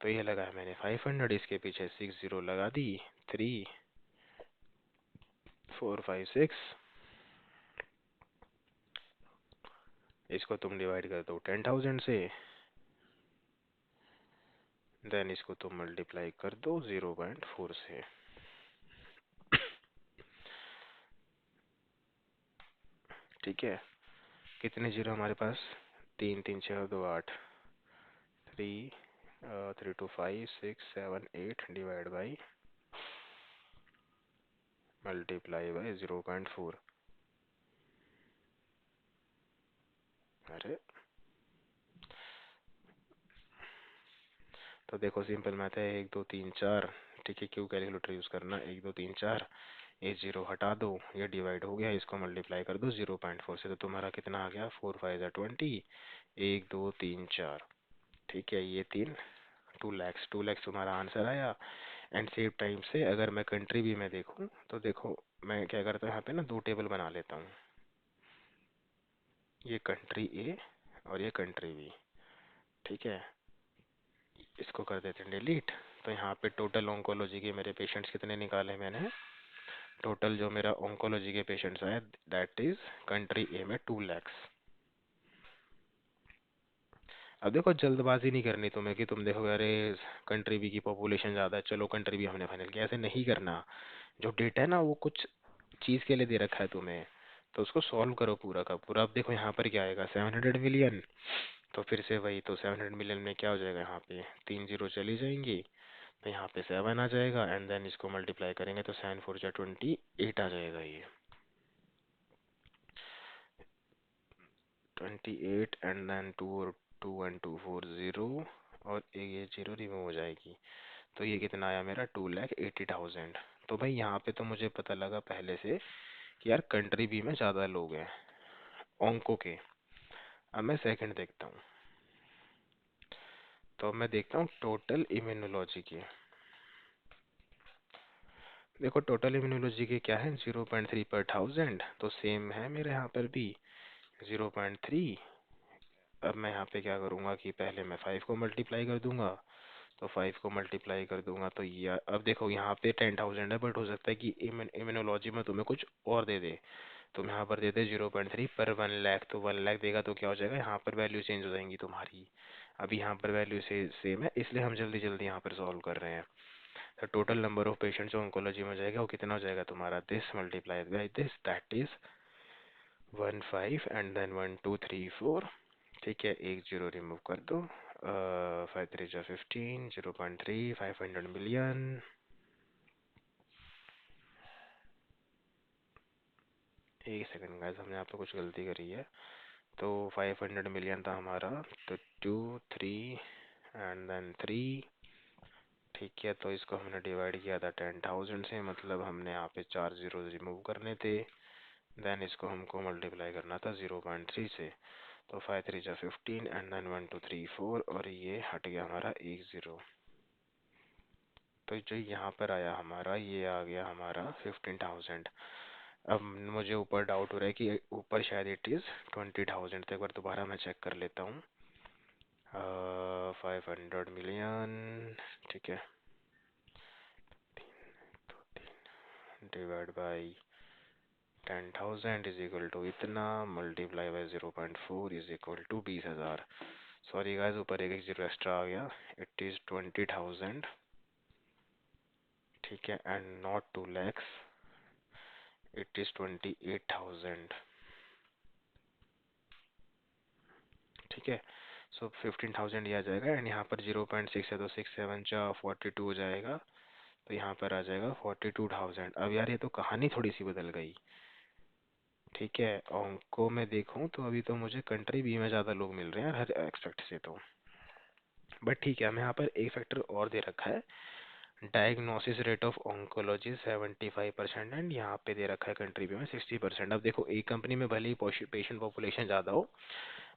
तो ये लगा है मैंने 500, इसके पीछे 6 जीरो लगा दी, 3 4 5 6, इसको तुम डिवाइड कर दो 10,000 से, देन इसको तुम मल्टीप्लाई कर दो 0.4 से। ठीक है कितने जीरो हमारे पास, 3 3 6 2 8, 3 3 2 5 6 7 8 डिवाइड बाई मल्टीप्लाई बाई 0.4। अरे तो देखो सिंपल मैथ है, 1 2 3 4, ठीक है क्यों कैलकुलेटर यूज करना, 1 2 3 4, ये जीरो हटा दो, ये डिवाइड हो गया, इसको मल्टीप्लाई कर दो 0.4 से, तो तुम्हारा कितना आ गया 4 5 20, 1 2 3 4, ठीक है ये तीन 2 lakhs, 2 lakhs तुम्हारा आंसर आया। एंड सेम टाइम से अगर मैं कंट्री भी में देखूँ तो देखो मैं क्या करता हूँ यहाँ पे ना दो टेबल बना लेता हूँ, ये कंट्री ए और ये कंट्री बी, ठीक है इसको कर देते हैं डिलीट। तो यहाँ पे टोटल ऑन्कोलॉजी के मेरे पेशेंट्स कितने निकाले मैंने, टोटल जो मेरा ऑन्कोलॉजी के पेशेंट्स आए दैट इज कंट्री ए में 2 lakhs। अब देखो जल्दबाजी नहीं करनी तुम्हें कि तुम देखो अरे कंट्री बी की पॉपुलेशन ज़्यादा है चलो कंट्री बी हमने फाइनल किया, ऐसे नहीं करना। जो डेटा है ना वो कुछ चीज़ के लिए दे रखा है तुम्हें, तो उसको सॉल्व करो पूरा का पूरा। अब देखो यहाँ पर क्या आएगा, 700 मिलियन। तो फिर से वही, तो 700 मिलियन में क्या हो जाएगा, यहाँ पे 3 जीरो चली जाएंगी, तो यहाँ पे 7 आ जाएगा, एंड देन इसको मल्टीप्लाई करेंगे तो 7 4 जा 28 आ जाएगा ये। 28, एंड देन 2 और 2 1 2 4 0, और ये जीरो रिमूव हो जाएगी। तो ये कितना आया मेरा, 2,80,000। तो भाई यहाँ पे तो मुझे पता लगा पहले से कि यार कंट्री बी में ज़्यादा लोग हैं ओंको के। अब मैं सेकंड देखता हूँ, तो अब मैं देखता हूँ टोटल इम्यूनोलॉजी के। देखो टोटल इम्यूनोलॉजी के क्या है, 0.3 पर 1000, तो सेम है मेरे यहाँ पर भी 0.3। अब मैं यहाँ पे क्या करूँगा कि पहले मैं 5 को मल्टीप्लाई कर दूंगा, तो 5 को मल्टीप्लाई कर दूंगा तो ये, अब देखो यहाँ पे 10,000 है, बट हो सकता है कि इम्यूनोलॉजी में तुम्हें कुछ और दे दे। तुम यहाँ पर देते 0.3 पर 1 लाख, तो 1 लाख देगा तो क्या हो जाएगा, यहाँ पर वैल्यू चेंज हो जाएंगी तुम्हारी। अभी यहाँ पर वैल्यू से सेम है, इसलिए हम जल्दी जल्दी यहाँ पर सॉल्व कर रहे हैं। तो टोटल नंबर ऑफ पेशेंट्स जो ऑन्कोलॉजी में जाएगा वो कितना हो जाएगा तुम्हारा, this multiplied by this, that is 15, and then 1 2 3 4। ठीक है, एक जीरो रिमूव कर दो, 5 3 जा 15, 0.3, 500 मिलियन। एक सेकंड गाइस, हमने यहाँ पे कुछ गलती करी है। तो 500 मिलियन था हमारा, तो 2 3 एंड देन 3। ठीक है, तो इसको हमने डिवाइड किया था 10,000 से, मतलब हमने यहाँ पे 4 जीरो रिमूव करने थे। देन इसको हमको मल्टीप्लाई करना था 0.3 से, तो 5 3 जा 15, एंड देन 1 2 3 4, और ये हट गया हमारा 1 जीरो। तो जो यहाँ पर आया हमारा, ये आ गया हमारा 15,000। अब मुझे ऊपर डाउट हो रहा है कि ऊपर शायद इट इज़ 20,000, तो एक बार दोबारा मैं चेक कर लेता हूँ। 500 मिलियन, ठीक है, divide by 10,000 is equal to इतना, multiply by 0.4 is equal to 20,000। Sorry guys, ऊपर एक जीरो एक्स्ट्रा आ गया, इट इज़ 20,000। ठीक है, and not 2 lakhs, it is 28,000। ठीक है, सो 15,000 ये आ जाएगा, एंड यहाँ पर 0.6 है तो 6 7 जा 42 हो जाएगा, तो यहाँ पर आ जाएगा 42,000। अब यार ये तो कहानी थोड़ी सी बदल गई। ठीक है, अंकों में देखूँ तो अभी तो मुझे कंट्री बी में ज़्यादा लोग मिल रहे हैं हर एक्सपेक्ट से तो। बट ठीक है, हमें यहाँ पर एक फैक्टर और दे रखा है, diagnosis rate of oncology 75%, and यहाँ पे दे रखा है कंट्री बी में 60%। अब देखो एक कंपनी में भले ही पेशेंट पॉपुलेशन ज़्यादा हो,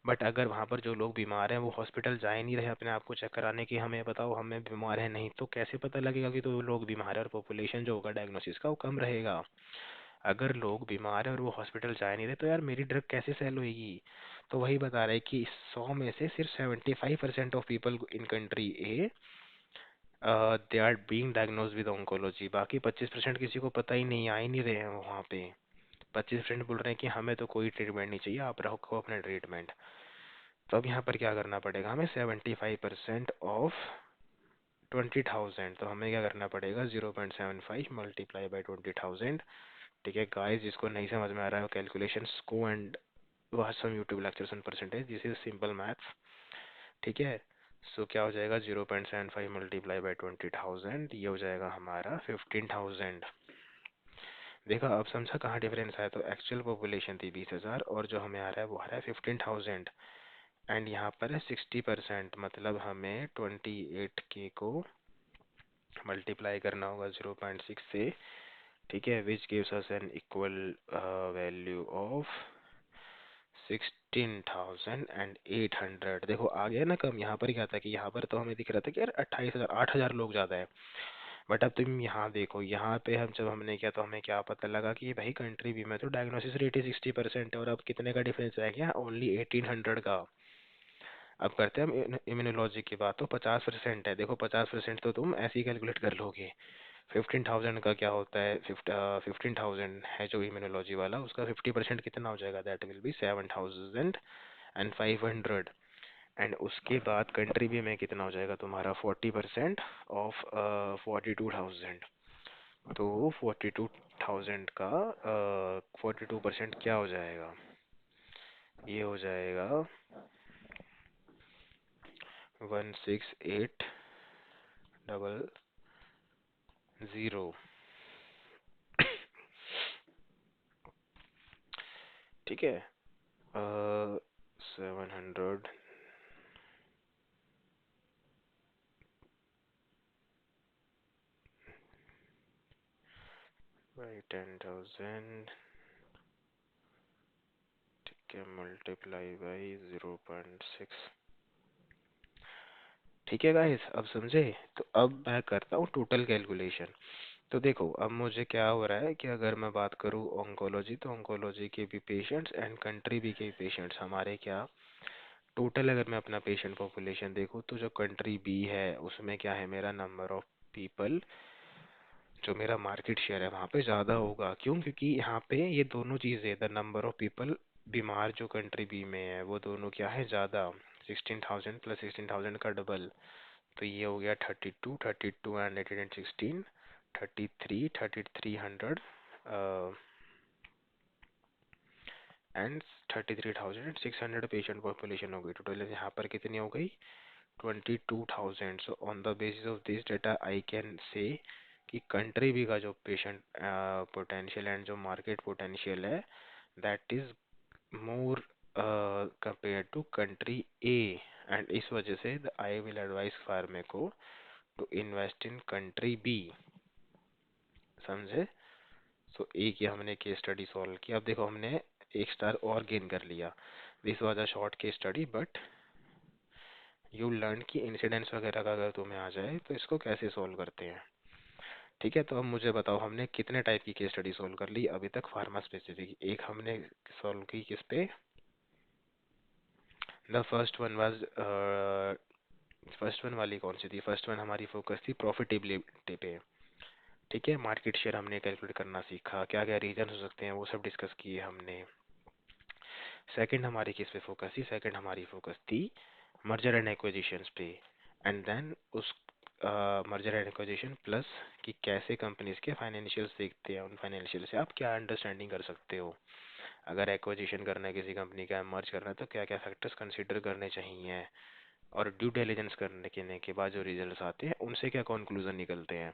बट अगर वहाँ पर जो लोग बीमार हैं वो हॉस्पिटल जा ही नहीं रहे अपने आप को चेक कराने की, हमें बताओ हमें बीमार है नहीं, तो कैसे पता लगेगा कि तो लोग बीमार है, और पॉपुलेशन जो होगा डायग्नोसिस का वो कम रहेगा। अगर लोग बीमार है और वो हॉस्पिटल जा नहीं रहे, तो यार मेरी ड्रग कैसे सेल होएगी। तो वही बता रहा है कि 100 में से सिर्फ 75% of people in country A they are being diagnose with oncology. बाकी 25% किसी को पता ही नहीं, आ ही नहीं रहे हैं वहाँ पे। 25% बोल रहे हैं कि हमें तो कोई ट्रीटमेंट नहीं चाहिए, आप रखो अपना ट्रीटमेंट। तो अब यहाँ पर क्या करना पड़ेगा हमें, 75% ऑफ 20,000, तो हमें क्या करना पड़ेगा, 0.75 मल्टीप्लाई बाई 20,000। ठीक है गाइस, जिसको नहीं समझ में आ रहा है कैलकुलेशंस को and watch some YouTube lectures on percentage, this is simple maths. ठीक है, सो क्या हो जाएगा, 0.75 मल्टीप्लाई बाई 20,000, ये हो जाएगा हमारा 15,000। देखा अब समझा कहाँ डिफरेंस है, तो एक्चुअल पॉपुलेशन थी 20,000, और जो हमें आ रहा है वो आ रहा है 15,000, एंड यहाँ पर है 60%, मतलब हमें 28K को मल्टीप्लाई करना होगा 0.6 से। ठीक है, which gives us an equal value of 16,800। देखो आ गया ना कम, यहाँ पर क्या था कि यहाँ पर तो हमें दिख रहा था कि यार 28,000 8,000 लोग ज़्यादा है। बट अब तुम यहाँ देखो, यहाँ पे हम जब हमने किया तो हमें क्या पता लगा कि भाई कंट्री बी में तो डायग्नोसिस रेट ही 60% है, और अब कितने का डिफरेंस रह गया, ओनली 1800 का। अब करते हैं हम इम्यूनोलॉजी की बात, तो 50% है। देखो 50% तो तुम ऐसे ही कैलकुलेट कर लोगे। 15,000 का क्या होता है, 15,000 है जो इम्यूनोलॉजी वाला, उसका 50% कितना हो जाएगा, दैट विल बी 7,500। एंड उसके बाद कंट्री बी में कितना हो जाएगा तुम्हारा, 40% ऑफ 42,000। तो 42,000 का 42% क्या हो जाएगा? ये हो जाएगा 16800। ठीक है। 700 बाई 10,000, ठीक है, मल्टीप्लाई बाई 0.6। ठीक है गाइस, अब समझे? तो अब मैं करता हूँ टोटल कैलकुलेशन। तो देखो अब मुझे क्या हो रहा है कि अगर मैं बात करूँ ऑन्कोलॉजी, तो ऑन्कोलॉजी के भी पेशेंट्स एंड कंट्री बी के पेशेंट्स हमारे क्या टोटल, अगर मैं अपना पेशेंट पॉपुलेशन देखूँ तो जो कंट्री बी है उसमें क्या है, मेरा नंबर ऑफ पीपल, जो मेरा मार्केट शेयर है वहाँ पे ज़्यादा होगा। क्यों? क्योंकि यहाँ पे ये दोनों चीज़ें, द नंबर ऑफ पीपल बीमार जो कंट्री बी में है वो दोनों क्या है, ज़्यादा। 16,000 प्लस 16,000 का डबल, तो ये हो गया 32, 32 and 18 and 16, 33, 3300 and 33,600 patient population हो गई। टोटल यहाँ पर कितनी हो गई? 22,000। So on the basis of this data I can say कि कंट्री बी का जो पेशेंट पोटेंशियल एंड जो मार्केट पोटेंशियल है that is more compare to country A, and इस वजह से आई विल एडवाइस फार्मे को to invest in country B. समझे? सो एक ही हमने केस स्टडी सॉल्व किया। अब देखो हमने एक स्टार और गेन कर लिया। This was a short case study but you learn की इंसिडेंट्स वगैरह का अगर तुम्हें आ जाए तो इसको कैसे सॉल्व करते हैं। ठीक है, तो अब मुझे बताओ हमने कितने टाइप की केस स्टडी सॉल्व कर ली अभी तक फार्मा स्पेसिफिक। एक हमने सॉल्व की किस पे? The first one was, first one वाली कौन सी थी? फर्स्ट वन हमारी फोकस थी प्रॉफिटेबिलिटी पे। ठीक है, मार्केट शेयर हमने कैलकुलेट करना सीखा, क्या क्या रीजन हो सकते हैं वो सब डिस्कस किए हमने। सेकंड हमारी किस पे फोकस थी? सेकंड हमारी फोकस थी मर्जर एंड एक्विजिशंस पे, एंड देन उस मर्जर एंड एक्विजिशन प्लस कि कैसे कंपनीज के फाइनेंशियल्स देखते हैं, उन फाइनेंशियल से आप क्या अंडरस्टैंडिंग कर सकते हो। अगर एक्विजिशन करना है किसी कंपनी का, मर्ज करना है, तो क्या क्या फैक्टर्स कंसीडर करने चाहिए, और ड्यू डिलिजेंस करने के बाद जो रिजल्ट्स आते हैं उनसे क्या कंक्लूजन निकलते हैं।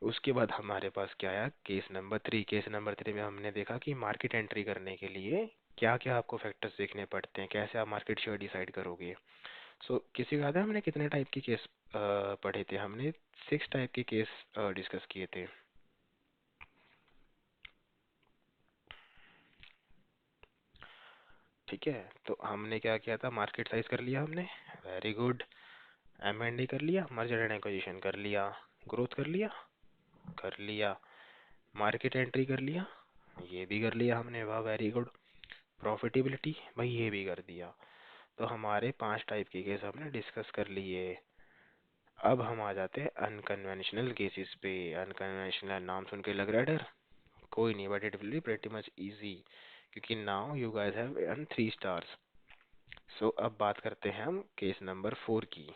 उसके बाद हमारे पास क्या आया? Case number 3। केस नंबर 3 में हमने देखा कि मार्केट एंट्री करने के लिए क्या क्या आपको फैक्टर्स देखने पड़ते हैं, कैसे आप मार्केट शेयर डिसाइड करोगे। सो किसी को याद है हमने कितने टाइप के केस पढ़े थे? हमने 6 टाइप के केस डिस्कस किए थे। ठीक है, तो हमने क्या किया था? मार्केट साइज कर लिया हमने, वेरी गुड। M&A कर लिया, मर्जर एंड एक्विजिशन कर लिया, ग्रोथ कर लिया, मार्केट एंट्री कर लिया, ये भी कर लिया हमने, वाह वेरी गुड। प्रॉफिटेबिलिटी भाई ये भी कर दिया। तो हमारे 5 टाइप के केस हमने डिस्कस कर लिए। अब हम आ जाते हैं अनकन्वेंशनल केसेस पे। अनकन्वेंशनल नाम सुन के लग रहा है डर? कोई नहीं, but it will be pretty much easy क्योंकि now you guys have earn 3 stars. So अब बात करते हैं हम केस नंबर 4 की।